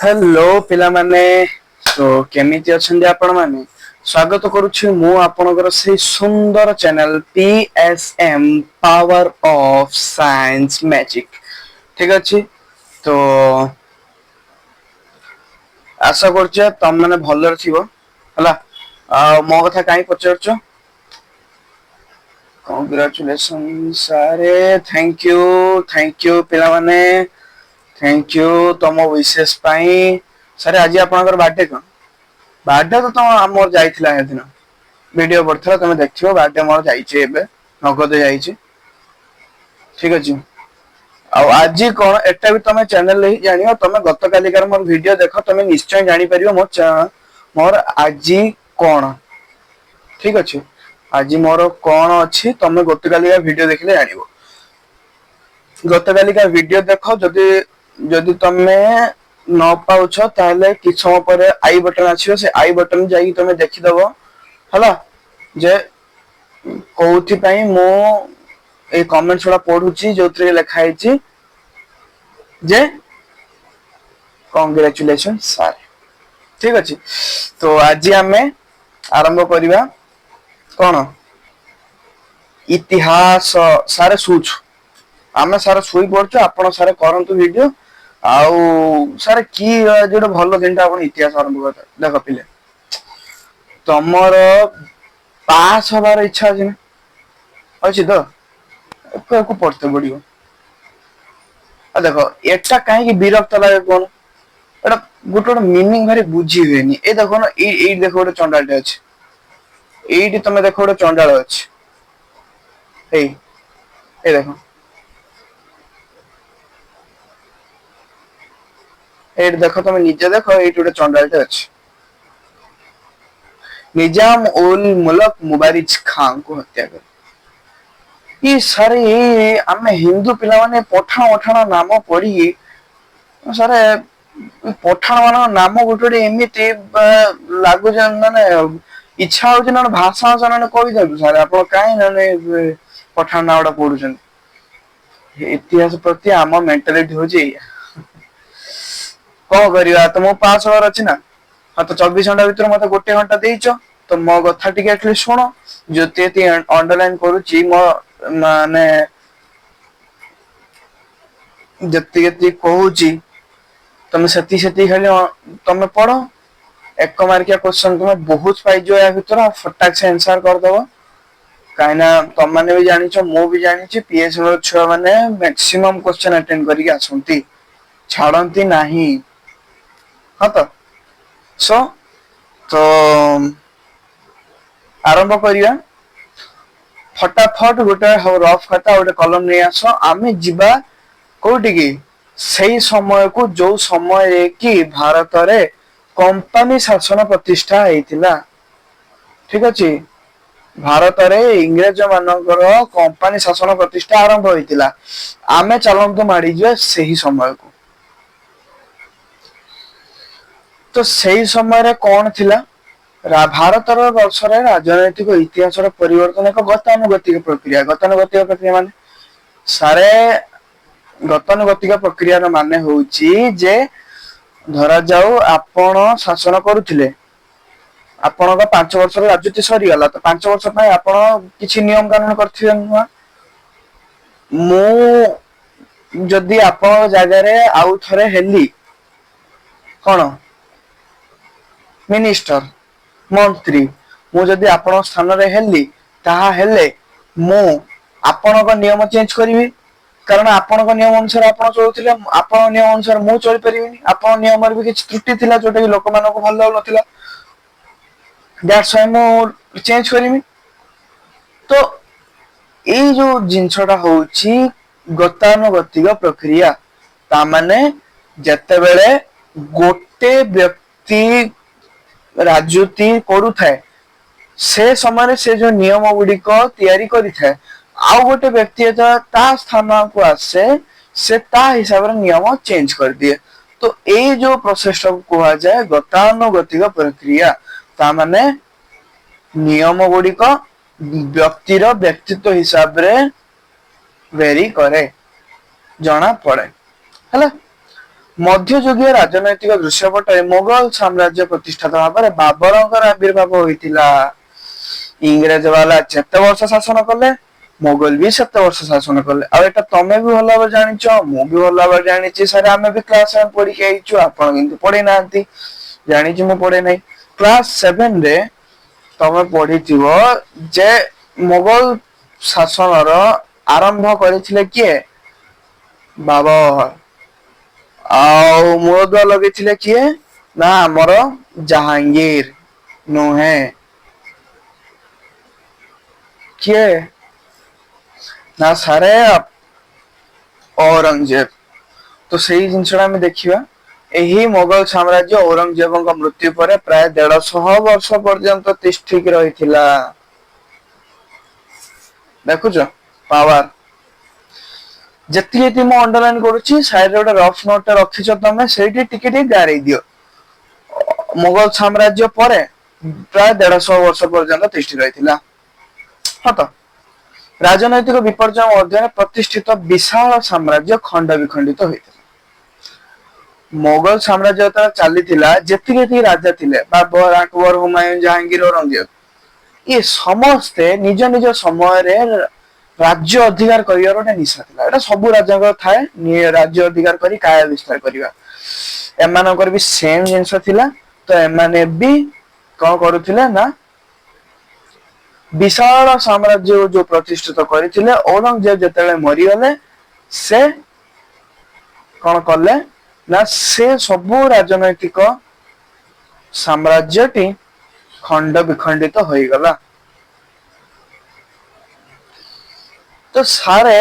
Hello पिला माने तो केमिति अछंदी आपण माने स्वागत करूछि मु आपनकर से सुंदर channel PSM power of science magic. ठीक अछि तो आशा करछ तम माने भलर थिबो हला आ मो कथा काई पचरछ। कांग्रेचुलेशन सारे थैंक यू पिला माने थैंक यू तुम विशेष पाई सारे आज आपनकर बर्थडे कोन बर्थडे तो तुम हमर जाइथिला हे दिन वीडियो पड़थला तुम देखियो बर्थडे मोर जाइछे एबे नगद जाइछे। ठीक अछि आ आज कोन एटा भी तुम चैनल ले जानियो तुम गत कालिकार मोर वीडियो देखो तुम निश्चय जानि परियो मोर आज कोन। ठीक अछि आज मोर कोन अछि तुम गत कालिकार वीडियो देखले जानिबो। गत कालिकार वीडियो देखो जदी जदी तुमे न पाउछ ताहले किछ समय पर आई बटन आछियो से आई बटन जाई तुमे देखि दबो हला जे कोउथि पई मो ए कमेंट्स वाला पढुची जोतरे लिखा हैछि जे कांग्रेचुलेशन सर। ठीक अछि तो आज हमें आरंभ करिवा कोन इतिहास सारे सूच आमे सारे सुई पड़छ आपण सारे करंतु वीडियो आउ सारे की जेडो भलो दिनटा आपण इतिहास आरंभ कर देखो पिले तमर पास हबार इच्छा अछि ना अछि तो को पढ़ते पड़ियो। आ देखो एटा काहे कि विरक्त लागे कोन एटा गोटे मीनिंग भारी बुझी हुएनी ए देखो ना ए देखो गोटे चंडालटे अछि एठी तमे देखो गोटे चंडाल अछि ए देखो एठी देखो तमे निजे देखो एठी गोटे चंडालटे अछि निजाम उल मुल्क मुबारिज खान को हत्या कर ई सारे आमे हिंदू पिला माने पठाण नाम पढ़ी सारे पठाण मान नाम गोटे एमिति लागु माने इच्छा होची ना भाषा ना कहि दउ सारे आपण काई ना पठाण नावडा पढुछन इतिहास प्रति आम मेंटालिटी होची कौन करिया तो मो पास होवर अछि ना हाँ तो 24 घंटा भीतर मते गोटे घंटा देइछ तो मो कथा टिके एटलीस्ट सुनो जति अंडरलाइन करूची मो माने जति जति कहूची तुम सेती खाली तुम पढ़ एक मार्किया क्वेश्चन तुम बहुत पाइज या भीतर फटाक से आंसर कर दबो काइना तुम माने भी जानिछ मो भी जानिछ पीएस रो छुआ माने मैक्सिमम क्वेश्चन अटेंड करिक आसंती छाड़ती नाही। हाँ तो सो तो आरंभ करिया फटाफट गोटे रफ खाता गोटे कलम नहीं आस आमे जिबा कोठी की सही समय को जो समय कि भारत रे कंपनी शासन प्रतिष्ठा हेतिला। ठीक अछि भारत रे इंग्रज मानकर कंपनी शासन प्रतिष्ठा आरंभ हेतिला आमे चलंतु माडी जे सही समय को तो सही समय रे कौन थिला भारत वर्ष राजनैतिक इतिहास परिवर्तन एक गतानुगतिक प्रक्रिया माने सारे गतानुगतिक प्रक्रिया माने होउची जे धरा जाऊ आपण शासन करुथिले आपण 5 वर्ष राजनीति सरी गला तो 5 वर्ष पय आपण किछि नियम कानून करथिबे नुवा मु जदी आपण जागा रे आउ थरे हेली कोन मिनिस्टर मंत्री मु जदी आपण स्थान रे हेली ताहा हेले मु आपण को नियम चेंज करिवि कारण आपण को नियम अनुसार आपण चलुथिले आपण नियम अनुसार मु चली परिबिनी आपण नियम रे भी किछ त्रुटि थिला जोटा कि लोक मानको भल लागु नथिला दैट्स व्हाई मु चेंज करिवि। तो ए जो जिंसटा होउची गतानुगतिक प्रक्रिया ता माने जत्ते बेले गोटे व्यक्ति राजनीति करू थाए से समय से जो नियम गुडी को तैयारी करी थाए आउ गोटे व्यक्ति ता स्थान को आसे से ता हिसाब रे नियम चेंज कर दिए। तो ए जो प्रोसेस को कहा जाए गतानुगतिक प्रक्रिया ता माने नियम गुडी को व्यक्तिर व्यक्तित्व हिसाब रे वेरी करे जना पड़े हला ମଧ୍ୟଯୁଗୀୟ ରାଜନୈତିକ ଦୃଶ୍ୟପଟରେ ମୋଗଲ ସାମ୍ରାଜ୍ୟ ପ୍ରତିଷ୍ଠାତା ଭାବରେ ବାବରଙ୍କର ଆବିର୍ଭାବ ହୋଇଥିଲା। ଇଂରେଜ ବାଲା ଯେତେ ବର୍ଷ ଶାସନ କଲେ ମୋଗଲ ବି ସେତେ ବର୍ଷ ଶାସନ କଲେ। ଆଉ ଏଟା ତମେ ବି ଭଲ ଭାବରେ ଜାଣିଛ, ମୁଁ ବି ଭଲ ଭାବରେ ଜାଣିଛି। ସାର୍ ଆମେ ବି କ୍ଲାସ 7 ପଢିକି ଆଇଛୁ, ଆପଣ କିନ୍ତୁ ପଢି ନାହାନ୍ତି। ଜାଣିଛି ମୁଁ ପଢେ ନାହିଁ। କ୍ଲାସ 7 ରେ ତମେ ପଢିଥିବ ଯେ ମୋଗଲ ଶାସନର ଆରମ୍ଭ କରିଥିଲେ କିଏ? ବାବର। ଆଉ ମୂଳଦୁଆ ଲଗେଇଥିଲେ କିଏ? ନା ଆମର ଜାହାଙ୍ଗୀର ନୁହେଁ। କିଏ? ନା ସାରେ ଔରଙ୍ଗଜେବ। ତ ସେଇ ଜିନିଷଟା ଆମେ ଦେଖିବା। ଏହି ମୋଗଲ ସାମ୍ରାଜ୍ୟ ଔରଙ୍ଗଜେବଙ୍କ ମୃତ୍ୟୁ ପରେ ପ୍ରାୟ 150 ବର୍ଷ ପର୍ଯ୍ୟନ୍ତ ତିଷ୍ଠିକି ରହିଥିଲା। ଦେଖୁଛ ପାୱାର। ଯେତିକି ମୁଁ ଅଣ୍ଡରଲାଇନ କରୁଛି ସାଇଡରେ ଗୋଟେ ରଫ ନୋଟ ଟେ ରଖିଛ ତମେ, ସେଇଠି ଟିକେ ଟିକେ ଗାରେଇ ଦିଅ। ମୋଗଲ ସାମ୍ରାଜ୍ୟ ପରେ ପ୍ରାୟ 150 ବର୍ଷ ପର୍ଯ୍ୟନ୍ତ ତିଷ୍ଠି ରହିଥିଲା। ହଁ ତ। ରାଜନୈତିକ ବିପର୍ଯ୍ୟୟ ମଧ୍ୟରେ ପ୍ରତିଷ୍ଠିତ ବିଶାଳ ସାମ୍ରାଜ୍ୟ ଖଣ୍ଡ ବିଖଣ୍ଡିତ ହୋଇଥିଲା। ମୋଗଲ ସାମ୍ରାଜ୍ୟ ଯେତେବେଳେ ଚାଲିଥିଲା, ଯେତିକି ଯେତିକି ରାଜା ଥିଲେ ବାବର, ଆକବର, ହୁମାୟୁନ, ଜାହାଙ୍ଗୀର, ଔରଙ୍ଗଜେବ, ଇଏ ସମସ୍ତେ ନିଜ ନିଜ ସମୟରେ ରାଜ୍ୟ ଅଧିକାର କରିବାର ଗୋଟେ ନିଶା ଥିଲା। ଏଇଟା ସବୁ ରାଜାଙ୍କର ଥାଏ, ରାଜ୍ୟ ଅଧିକାର କରି କାୟା ବିସ୍ତାର କରିବା। ଏମାନଙ୍କର ବି ସେମ ଜିନିଷ ଥିଲା। ତ ଏମାନେ ବି କଣ କରୁଥିଲେ ନା ବିଶାଳ ସାମ୍ରାଜ୍ୟ ଯୋଉ ପ୍ରତିଷ୍ଠିତ କରିଥିଲେ, ଔରଙ୍ଗଜେବ ଯେତେବେଳେ ମରିଗଲେ ସେ କଣ କଲେ ନା ସେ ସବୁ ରାଜନୈତିକ ସାମ୍ରାଜ୍ୟଟି ଖଣ୍ଡ ବିଖଣ୍ଡିତ ହୋଇଗଲା। ତ ସାରେ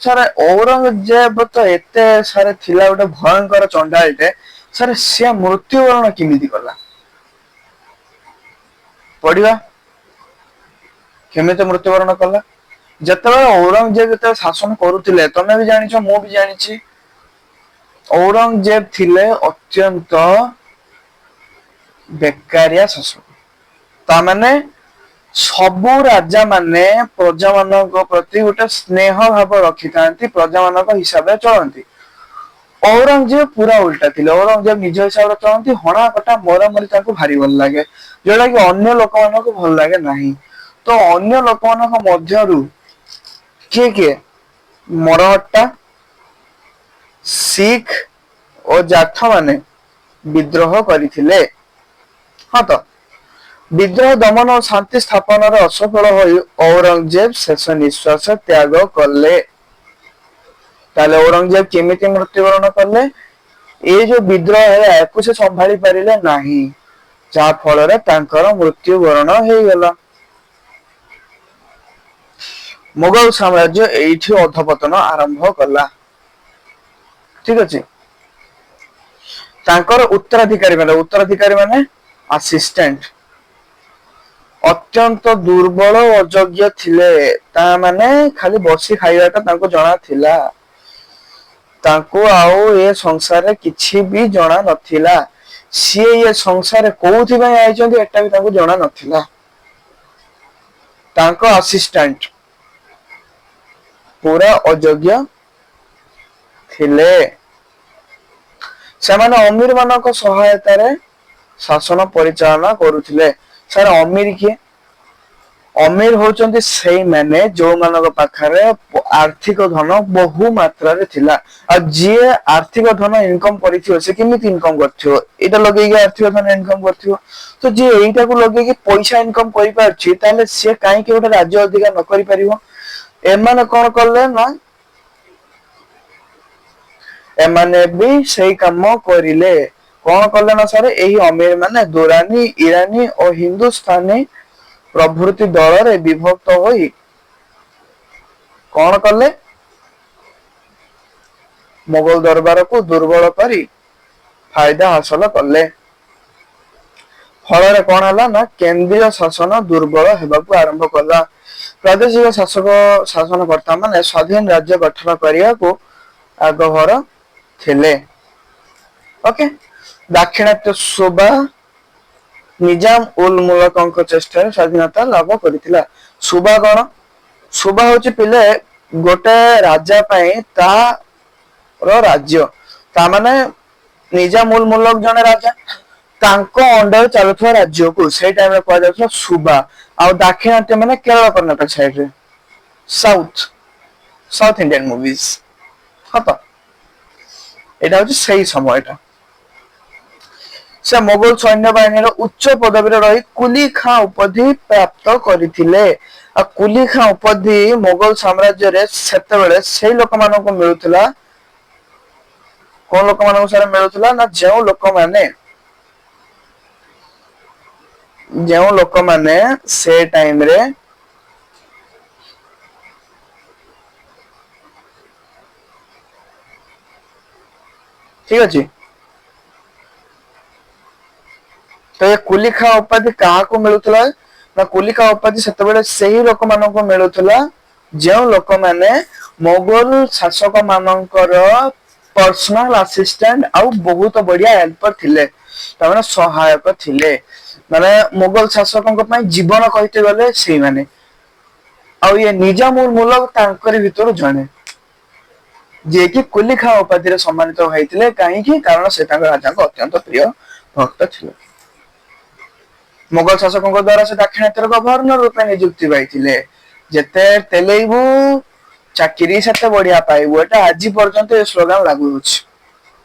ସାରେ ଔରଙ୍ଗଜେବ ତ ଏତେ ସାରେ ଥିଲା ଗୋଟେ ଭୟଙ୍କର ଚଣ୍ଡାଳଟେ, ସାରେ ସିଏ ମୃତ୍ୟୁବରଣ କେମିତି କଲା? ପଢିବା କେମିତି ମୃତ୍ୟୁବରଣ କଲା? ଯେତେବେଳେ ଔରଙ୍ଗଜେବ ଯେତେବେଳେ ଶାସନ କରୁଥିଲେ, ତମେ ବି ଜାଣିଛ ମୁଁ ବି ଜାଣିଛି, ଔରଙ୍ଗଜେବ ଥିଲେ ଅତ୍ୟନ୍ତ ବେକାରିଆ ଶାସକ। ତାମାନେ ସବୁ ରାଜା ମାନେ ପ୍ରଜା ମାନଙ୍କ ପ୍ରତି ଗୋଟେ ସ୍ନେହ ଭାବ ରଖିଥାନ୍ତି, ପ୍ରଜା ମାନଙ୍କ ହିସାବରେ ଚଳନ୍ତି। ଔରଙ୍ଗଜେବ ପୁରା ଉଲଟା ଥିଲେ। ଔରଙ୍ଗଜେବ ନିଜ ହିସାବରେ ଚଳନ୍ତି, ହଣା କଟା ମରାମରି ତାଙ୍କୁ ଭାରି ଭଲ ଲାଗେ, ଯୋଉଟା କି ଅନ୍ୟ ଲୋକମାନଙ୍କୁ ଭଲ ଲାଗେ ନାହିଁ। ତ ଅନ୍ୟ ଲୋକମାନଙ୍କ ମଧ୍ୟରୁ କିଏ କିଏ? ମରହଟ୍ଟା, ଶିଖ ଓ ଜାଠ ମାନେ ବିଦ୍ରୋହ କରିଥିଲେ। ହଁ ତ। ବିଦ୍ରୋହ ଦମନ ଓ ଶାନ୍ତି ସ୍ଥାପନରେ ଅସଫଳ ହୋଇ ଔରଙ୍ଗଜେବ ଶେଷ ନିଶ୍ୱାସ ତ୍ୟାଗ କଲେ। ତାହେଲେ ଔରଙ୍ଗଜେବ କେମିତି ମୃତ୍ୟୁବରଣ କଲେ? ଏଇ ଯୋଉ ବିଦ୍ରୋହ ହେଲା ୟାକୁ ସେ ସମ୍ଭାଳି ପାରିଲେ ନାହିଁ, ଯାହା ଫଳରେ ତାଙ୍କର ମୃତ୍ୟୁବରଣ ହେଇଗଲା। ମୋଗଲ ସାମ୍ରାଜ୍ୟ ଏଇଠି ଅଧପତନ ଆରମ୍ଭ କଲା। ଠିକ ଅଛି। ତାଙ୍କର ଉତ୍ତରାଧିକାରୀ ମାନେ ଆସିଷ୍ଟାଣ୍ଟ ଅତ୍ୟନ୍ତ ଦୁର୍ବଳ ଓ ଅଯୋଗ୍ୟ ଥିଲେ। ତା ମାନେ ଖାଲି ବସି ଖାଇବାଟା ତାଙ୍କୁ ଜଣା ଥିଲା। ତାଙ୍କୁ ଆଉ ଏ ସଂସାରରେ କିଛି ବି ଜଣା ନଥିଲା। ସିଏ ଏ ସଂସାରରେ କୋଉଥିପାଇଁ ଆଇଛନ୍ତି ଏଟା ବି ତାଙ୍କୁ ଜଣା ନଥିଲା। ତାଙ୍କ ଆସିଷ୍ଟାଣ୍ଟ ପୁରା ଅଯୋଗ୍ୟ ଥିଲେ। ସେମାନେ ଅମିର ମାନଙ୍କ ସହାୟତାରେ ଶାସନ ପରିଚାଳନା କରୁଥିଲେ। ସାର୍ ଅମିର କିଏ? ଅମିର ହଉଛନ୍ତି ସେଇମାନେ ଯୋଉମାନଙ୍କ ପାଖରେ ଆର୍ଥିକ ଧନ ବହୁ ମାତ୍ରାରେ ଥିଲା। ଆଉ ଯିଏ ଆର୍ଥିକ ଧନ ଇନକମ କରିଥିବ, ସେ କେମିତି ଇନକମ କରିଥିବ? ଏଇଟା ଲଗେଇକି ଆର୍ଥିକ ଧନ ଇନକମ କରିଥିବ। ତ ଯିଏ ଏଇଟାକୁ ଲଗେଇକି ପଇସା ଇନକମ କରିପାରୁଛି, ତାହେଲେ ସିଏ କାହିଁକି ଗୋଟେ ରାଜ୍ୟ ଅଧିକାର ନ କରିପାରିବ? ଏମାନେ କଣ କଲେ ନା ଏମାନେ ବି ସେଇ କାମ କରିଲେ। କଣ କଲେ ନା ସାର୍, ଏହି ଅମିର ମାନେ ଦୁରାନୀ, ଇରାନୀ ଓ ହିନ୍ଦୁସ୍ତାନୀ ପ୍ରଭୃତି ଦଳରେ ବିଭକ୍ତ ହୋଇ କଣ କଲେ? ମୋଗଲ ଦରବାରକୁ ଦୁର୍ବଳ କରି ଫାଇଦା ହାସଲ କଲେ। ଫଳରେ କଣ ହେଲା ନା କେନ୍ଦ୍ରୀୟ ଶାସନ ଦୁର୍ବଳ ହେବାକୁ ଆରମ୍ଭ କଲା। ପ୍ରାଦେଶିକ ଶାସନକର୍ତ୍ତା ମାନେ ସ୍ଵାଧୀନ ରାଜ୍ୟ ଗଠନ କରିବାକୁ ଆଗଭର ଥିଲେ। ଓକେ। ଦାକ୍ଷିଣାତ୍ୟ ସୁବା ନିଜାମ ଉଲ ମୁଲକଙ୍କ ଚେଷ୍ଟାରେ ସ୍ଵାଧୀନତା ଲାଭ କରିଥିଲା। ସୁବା କଣ? ସୁବା ହଉଛି ପିଲେ ଗୋଟେ ରାଜା ପାଇଁ ତା ରାଜ୍ୟ तामाने निजामुल मुलक जने राजा तांको अंडर चलुवा राज्य को से टाइम रे कह जाउथला सुबा आ दाक्षिणात्य माने केरल कर्नाटक साइड रे साउथ साउथ इंडियन मूवीज हत एटा होची सही समयटा से मोगल सैन्य बाहिनी उच्च पदवी रही कुली खां उपाधि प्राप्त करथिले आ कुली खां उपाधि मोगल साम्राज्य रे सेते बेले सेही लोक मानको मिलुतला कोन लोक मानको सारे मिलुतला ना जेउ लोक माने से टाइम रे ठीक अछि तो ये कुली खां उपाधि कहा को मिलुतला ना कुली खां उपाधि सेते बेले सेही लोक मानको मिलुतला जेउ लोक माने मोगल शासक मानकर पर्सनल असिस्टेंट आउ बहुत बढ़िया हेल्पर थिले तामाने सहायक थिले माने मोगल शासकक पय जीवन कहिते गले सेही माने आउ ये निजामुल मुलक तांकरी भितर जणे जे कि कुली खां उपाधि रे सम्मानित होइतिले काहे कि कारण से तांकर राजा को अत्यंत प्रिय भक्त थिले मोगल शासकों द्वारा से दाक्षिणात्यर गवर्नर रूपे नियुक्ति पाइथिले जेते तेलेबु चाकरी सेते बढ़िया पाइबु एटा आज पर्यंत ए स्लोगान लागू होछि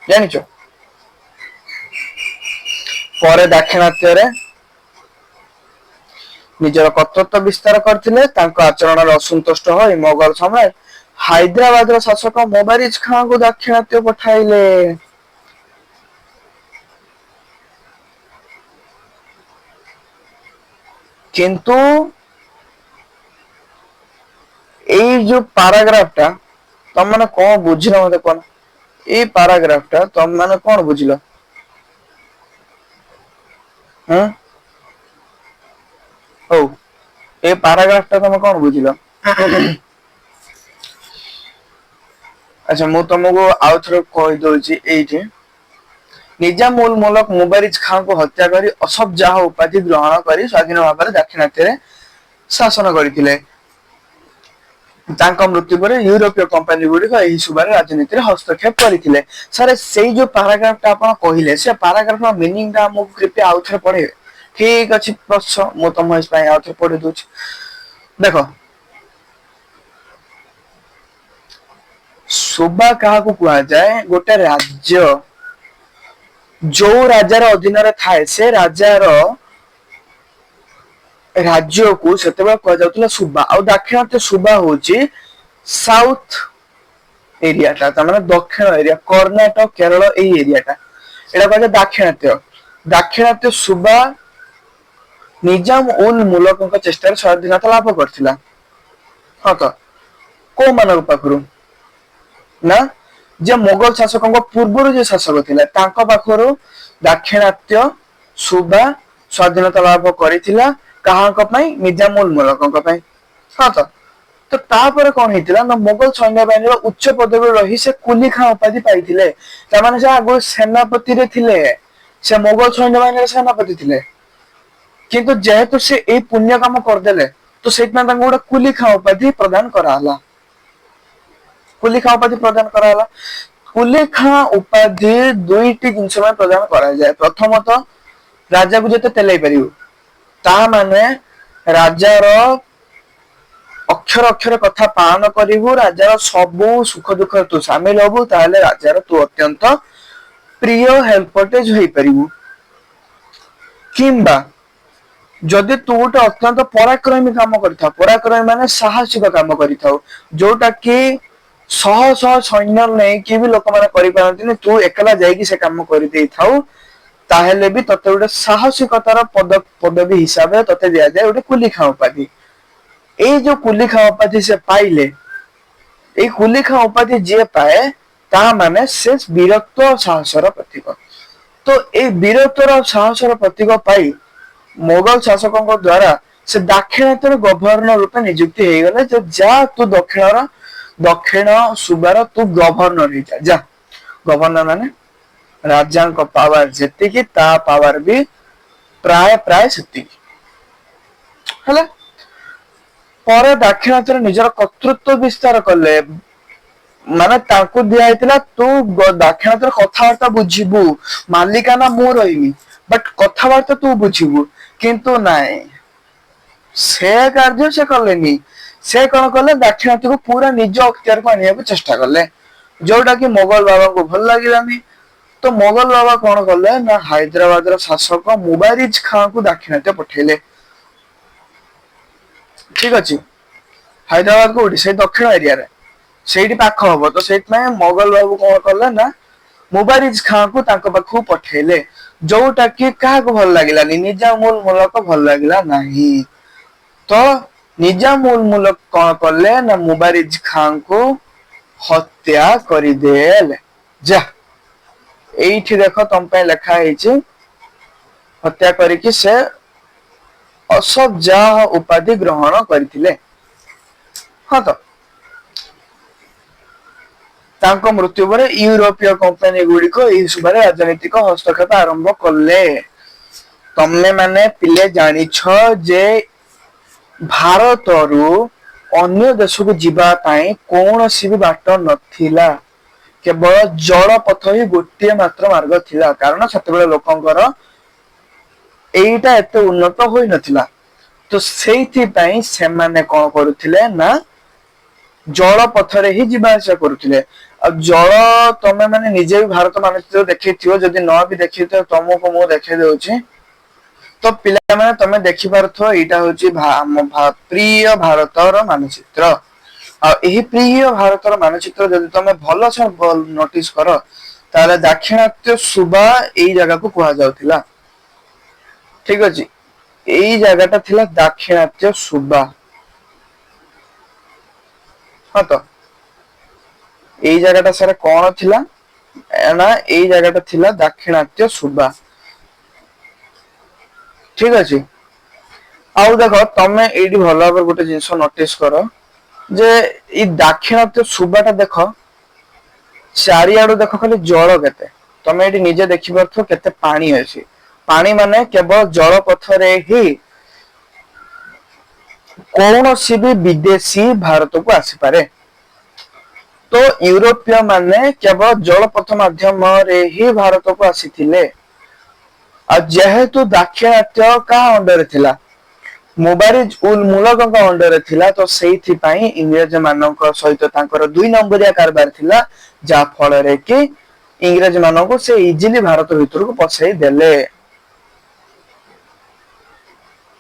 जानिचो परे दाक्षिणात्य निजर कर्तृत्व विस्तार करथिले तांको आचरण असंतुष्ट होई मोगल सम्राट हैदराबाद शासक मोबारिज खां को दाक्षिणात्य पठाइले किंतु एई जो पैराग्राफ टा तुम माने कोन बुझिलो मते कोन ए पैराग्राफ टा तुम माने कोन बुझिलो हां ओ ए पैराग्राफ टा तुम कोन बुझिलो अच्छा मु तुमको आउ थोर कहि दोछि एइठे निजामुल मुलक मुबारिज खां को हत्या करी असफ जाह उपाधि ग्रहण करी स्वाधीन भाव दाक्षिणात्य रे शासन करथिले तांका मृत्यु पर यूरोपीय कंपनी गुडी एही सुबार राजनीति रे हस्तक्षेप करथिले सर सेही जो पैराग्राफ टा आपण कहिले से पैराग्राफ रो मीनिंग टा मु कृपया आउ थोर पढे ठीक अछि प्रश्न मु तम इस पय आउ थोर पढे दोछि देखो सुबा कहा को कुआ जाए गोटे राज्य जो राजार अधीन रे थाए से राजार राज्य को सेतेबा कह जाउतला सुबा आ दाक्षिणात्य सुबा होची साउथ एरिया ता तमाने दक्षिण एरिया कर्नाटक केरल ए एरिया ता एडा कह दाक्षिणात्य दाक्षिणात्य सुबा निजाम उल मुलक को चेष्टा स्वाधीनता लाभ करथिला हां तो को मानक पाखरु ना जे मोगल शासकों पूर्व जे शासक थिला तांको पाखरु दाक्षिणात्य सुबा स्वाधीनता लाभ करिथिला कहां पई निजामुल मुलक पई हां तो तापर कोन हितिला ना मोगल सैन्य बाहिनी उच्च पदवी रही से कुली खां उपाधि पाइथिले त माने से आगो सेनापति रे थिले से मोगल सैन्य बाहिनी सेनापति थिले किंतु जेहेतु से ए पुण्य काम कर देले तो सेतना तांको गोटा कुली खां उपाधि प्रदान कराला कुली खां उपाधि प्रदान कराला कुली खां उपाधि दुईटी जिंस में प्रदान करा जाय प्रथमतः राजा को जते तेलै परियो ता माने राजार अक्षर अक्षर कथा पालन करिवु राजार सब सुख दुख तू शामिल होबु ताले राजार तू अत्यंत प्रिय हेल्पटेज होई परिवु किंबा जदि तू गोटे अत्यंत पराक्रमी काम करिथा पराक्रमी माने साहसिक काम करिथाउ जोटा कि सह सह सैन्य नै कि भी लोक माने करि पारंतिनी तू एकला जाई कि से काम करि देई थाउ ताहेले भी तते गोटे साहसिकतार पदवी हिसाब रे तते दिया जाय गोटे कुली खां उपाधि ए जो कुली खां उपाधि से पाइले ए कुली खां उपाधि जे पाए ता माने से वीरत्व और साहसर प्रतीक तो ए वीरत्व और साहसर प्रतीक पाई मोगल शासकों द्वारा से दाक्षिणात्य गवर्नर रूपे नियुक्ति हे गले जे जा तू दक्षिण सुबार तू गवर्नर ही जा गवर्नर माने राजा को पावर जेति की ता पावर भी प्राय प्राय सेति हला पर दाक्षिणात्य निजर कर्तृत्व विस्तार कले ମାନେ ତାଙ୍କୁ ଦିଆଯାଇଥିଲା ତୁ ଦାକ୍ଷିଣାତ୍ୟର କଥାବାର୍ତ୍ତା ବୁଝିବୁ, ମାଲିକାନା ମୁଁ ରହିବି, ବଟ୍ କଥାବାର୍ତ୍ତା ତୁ ବୁଝିବୁ। କିନ୍ତୁ ନାଇଁ, ସେ କାର୍ଯ୍ୟ ସେ କଲେନି। ସେ କଣ କଲେ, ଦାକ୍ଷିଣାତ୍ୟକୁ ପୁରା ନିଜ ଅକ୍ତିଆରକୁ ଆଣିବାକୁ ଚେଷ୍ଟା କଲେ, ଯୋଉଟା କି ମୋଗଲ ବାବାଙ୍କୁ ଭଲ ଲାଗିଲାନି। ତ ମୋଗଲ ବାବା କଣ କଲେ ନା, ହାଇଦ୍ରାବାଦର ଶାସକ ମୁବାରିଜ ଖାଁକୁ ଦାକ୍ଷିଣାତ୍ୟ ପଠେଇଲେ। ଠିକ ଅଛି, ହାଇଦ୍ରାବାଦ କୋଉଠି, ସେଇ ଦକ୍ଷିଣ ଏରିଆରେ, ସେଇଠି ପାଖ ହବ। ତ ସେଇଥିପାଇଁ ମୋଗଲ ବାବୁ କଣ କଲେ ନା, ମୁବାରିଜ ଖାଁକୁ ତାଙ୍କ ପାଖକୁ ପଠେଇଲେ, ଯୋଉଟା କି କାହାକୁ ଭଲ ଲାଗିଲାନି, ନିଜାମୁଲ ମୁଲକ ଭଲ ଲାଗିଲା ନାହିଁ। ତ ନିଜାମୁଲ ମୁଲକ କଣ କଲେ ନା, ମୁବାରିଜ ଖାଁକୁ ହତ୍ୟା କରିଦେଲେ। ଯା, ଏଇଠି ଦେଖ ତମ ପାଇଁ ଲେଖା ହେଇଛି, ହତ୍ୟା କରିକି ସେ ଅସଫ ଜାହ ଉପାଧି ଗ୍ରହଣ କରିଥିଲେ। ହଁ ତ, ତାଙ୍କ ମୃତ୍ୟୁ ପରେ ୟୁରୋପୀୟ କମ୍ପାନୀ ଗୁଡିକ ଏହି ସଭାରେ ରାଜନୈତିକ ହସ୍ତକ୍ଷେପ ଆରମ୍ଭ କଲେ। ତମେ ମାନେ ପିଲେ ଜାଣିଛ ଯେ ଭାରତରୁ ଅନ୍ୟ ଦେଶକୁ ଯିବା ପାଇଁ କୌଣସି ବି ବାଟ ନଥିଲା, କେବଳ ଜଳ ପଥ ହିଁ ଗୋଟିଏ ମାତ୍ର ମାର୍ଗ ଥିଲା। କାରଣ ସେତେବେଳେ ଲୋକଙ୍କର ଏଇଟା ଏତେ ଉନ୍ନତ ହୋଇନଥିଲା। ତ ସେଇଥିପାଇଁ ସେମାନେ କଣ କରୁଥିଲେ ନା, ଜଳ ପଥରେ ହିଁ ଯିବା ଆସିବା କରୁଥିଲେ। ଆଉ ଜଳ, ତମେ ମାନେ ନିଜେ ବି ଭାରତ ମାନଚିତ୍ର ଦେଖେଇଥିବ, ଯଦି ନ ବି ଦେଖେଇଥିବ ତମକୁ ମୁଁ ଦେଖେଇ ଦଉଛି। ତ ପିଲାମାନେ ତମେ ଦେଖିପାରୁଥିବ, ଏଇଟା ହଉଛି ଆମ ପ୍ରିୟ ଭାରତର ମାନଚିତ୍ର। ଆଉ ଏହି ପ୍ରିୟ ଭାରତର ମାନଚିତ୍ର ଯଦି ତମେ ଭଲସେ ନୋଟିସ କର, ତାହେଲେ ଦାକ୍ଷିଣାତ୍ୟ ସୁବା ଏଇ ଜାଗାକୁ କୁହାଯାଉଥିଲା। ଠିକ ଅଛି, ଏଇ ଜାଗାଟା ଥିଲା ଦାକ୍ଷିଣାତ୍ୟ ସୁବା। ହଁ ତ, ଏଇ ଜାଗାଟା ସାର କଣ ଥିଲା ନା, ଏଇ ଜାଗାଟା ଥିଲା ଦାକ୍ଷିଣାତ୍ୟ ସୁବା। ଠିକ ଅଛି, ଆଉ ଦେଖ ତମେ ଏଇଠି ଭଲ ଭାବରେ ଗୋଟେ ଜିନିଷ ନୋଟିସ କର, ଯେ ଏଇ ଦାକ୍ଷିଣାତ୍ୟ ସୁବାଟା ଦେଖ, ଚାରିଆଡୁ ଦେଖ ଖାଲି ଜଳ କେତେ, ତମେ ଏଇଠି ନିଜେ ଦେଖିପାରୁଥିବ କେତେ ପାଣି ଅଛି। ପାଣି ମାନେ କେବଳ ଜଳ ପଥରେ ହିଁ କୌଣସି ବି ବିଦେଶୀ ଭାରତକୁ ଆସିପାରେ। ତ ୟୁରୋପୀୟ ମାନେ କେବଳ ଜଳପଥ ମାଧ୍ୟମରେ ହିଁ ଭାରତକୁ ଆସିଥିଲେ। ଆଉ ଯେହେତୁ ଦାକ୍ଷିଣାତ୍ୟ କାହା ଅଣ୍ଡରେ ଥିଲା, ମୁବାରିଜ ଉଲ ମୁଲକଙ୍କ ଅଣ୍ଡରେ ଥିଲା, ତ ସେଇଥିପାଇଁ ଇଂରେଜ ମାନଙ୍କ ସହିତ ତାଙ୍କର 2 ନମ୍ବରିଆ କାରବାର ଥିଲା, ଯାହା ଫଳରେ କି ଇଂରେଜ ମାନଙ୍କୁ ସେ ଇଜିଲି ଭାରତ ଭିତରକୁ ପସେଇ ଦେଲେ।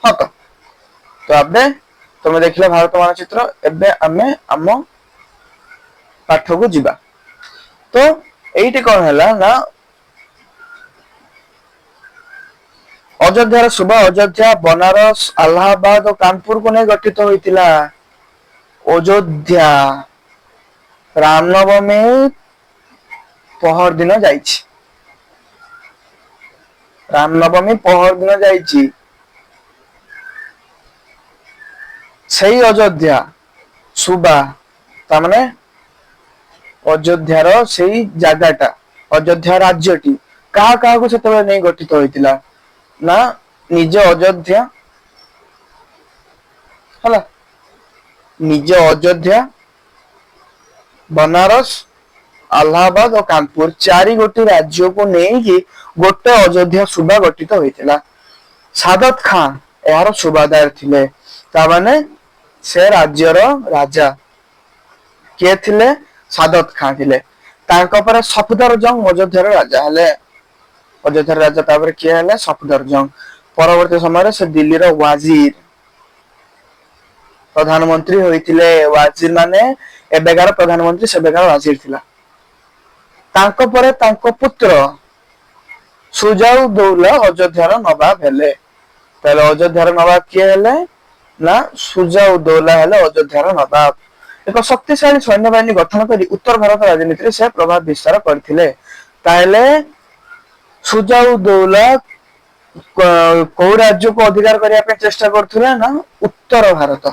ହଁ ତ, ଏବେ ତମେ ଦେଖିଲ ଭାରତ ମାନଚିତ୍ର, ଏବେ ଆମେ ଆମ ପାଠକୁ ଯିବା। ତ ଏଇଠି କଣ ହେଲା ନା, ଅଯୋଧ୍ୟାର ସୁବା ଅଯୋଧ୍ୟା, ବନାରସ, ଆହ୍ଲାବାଦ ଓ କାନପୁରକୁ ନେଇ ଗଠିତ ହୋଇଥିଲା। ଅଯୋଧ୍ୟା, ରାମନବମୀ ପହର ଦିନ ଯାଇଛି। ରାମନବମୀ ପହର ଦିନ ଯାଇଛି। ସେଇ ଅଯୋଧ୍ୟା ସୁବା, ତାମାନେ ଅଯୋଧ୍ୟାର ସେଇ ଜାଗାଟା, ଅଯୋଧ୍ୟା ରାଜ୍ୟଟି କାହା କାହାକୁ ସେତେବେଳେ ନେଇ ଗଠିତ ହୋଇଥିଲା ନା, ନିଜ ଅଯୋଧ୍ୟା ହେଲା, ନିଜ ଅଯୋଧ୍ୟା, ବନାରସ, ଆହ୍ଲାବାଦ ଓ କାନପୁର, 4 ଗୋଟି ରାଜ୍ୟକୁ ନେଇକି ଗୋଟେ ଅଯୋଧ୍ୟା ସୁବା ଗଠିତ ହୋଇଥିଲା। ସାଦତ ଖାଁ ଏହାର ସୁବାଦାର ଥିଲେ, ତାମାନେ ସେ ରାଜ୍ୟର ରାଜା କିଏ ଥିଲେ, ସାଦତ ଖାଁ ଥିଲେ। ତାଙ୍କ ପରେ ସଫଦର ଜଙ୍ଗ ଅଯୋଧ୍ୟାର ରାଜା ହେଲେ। ଅଯୋଧ୍ୟାର ରାଜା ତାପରେ କିଏ ହେଲେ, ସଫଦର ଜଙ୍ଗ। ପରବର୍ତ୍ତୀ ସମୟରେ ସେ ଦିଲ୍ଲୀର ୱାଜିର ପ୍ରଧାନମନ୍ତ୍ରୀ ହୋଇଥିଲେ। ୱାଜିର ମାନେ ଏବେକାର ପ୍ରଧାନମନ୍ତ୍ରୀ, ସେବେକାର ୱାଜିର ଥିଲା। ତାଙ୍କ ପରେ ତାଙ୍କ ପୁତ୍ର ସୁଜାଉଦୌଲା ଅଯୋଧ୍ୟାର ନବାବ ହେଲେ। ତାହେଲେ ଅଯୋଧ୍ୟାର ନବାବ କିଏ ହେଲେ ନା, ସୁଜାଉଦୌଲା ହେଲେ ଅଯୋଧ୍ୟାର ନବାବ। ଏକ ଶକ୍ତିଶାଳୀ ସୈନ୍ୟବାହିନୀ ଗଠନ କରି ଉତ୍ତର ଭାରତ ରାଜନୀତିରେ ସେ ପ୍ରଭାବ ବିସ୍ତାର କରିଥିଲେ। ତାହେଲେ ସୁଜାଉଦୌଲା କୋଉ ରାଜ୍ୟକୁ ଅଧିକାର କରିବା ପାଇଁ ଚେଷ୍ଟା କରୁଥିଲେ ନା, ଉତ୍ତର ଭାରତ।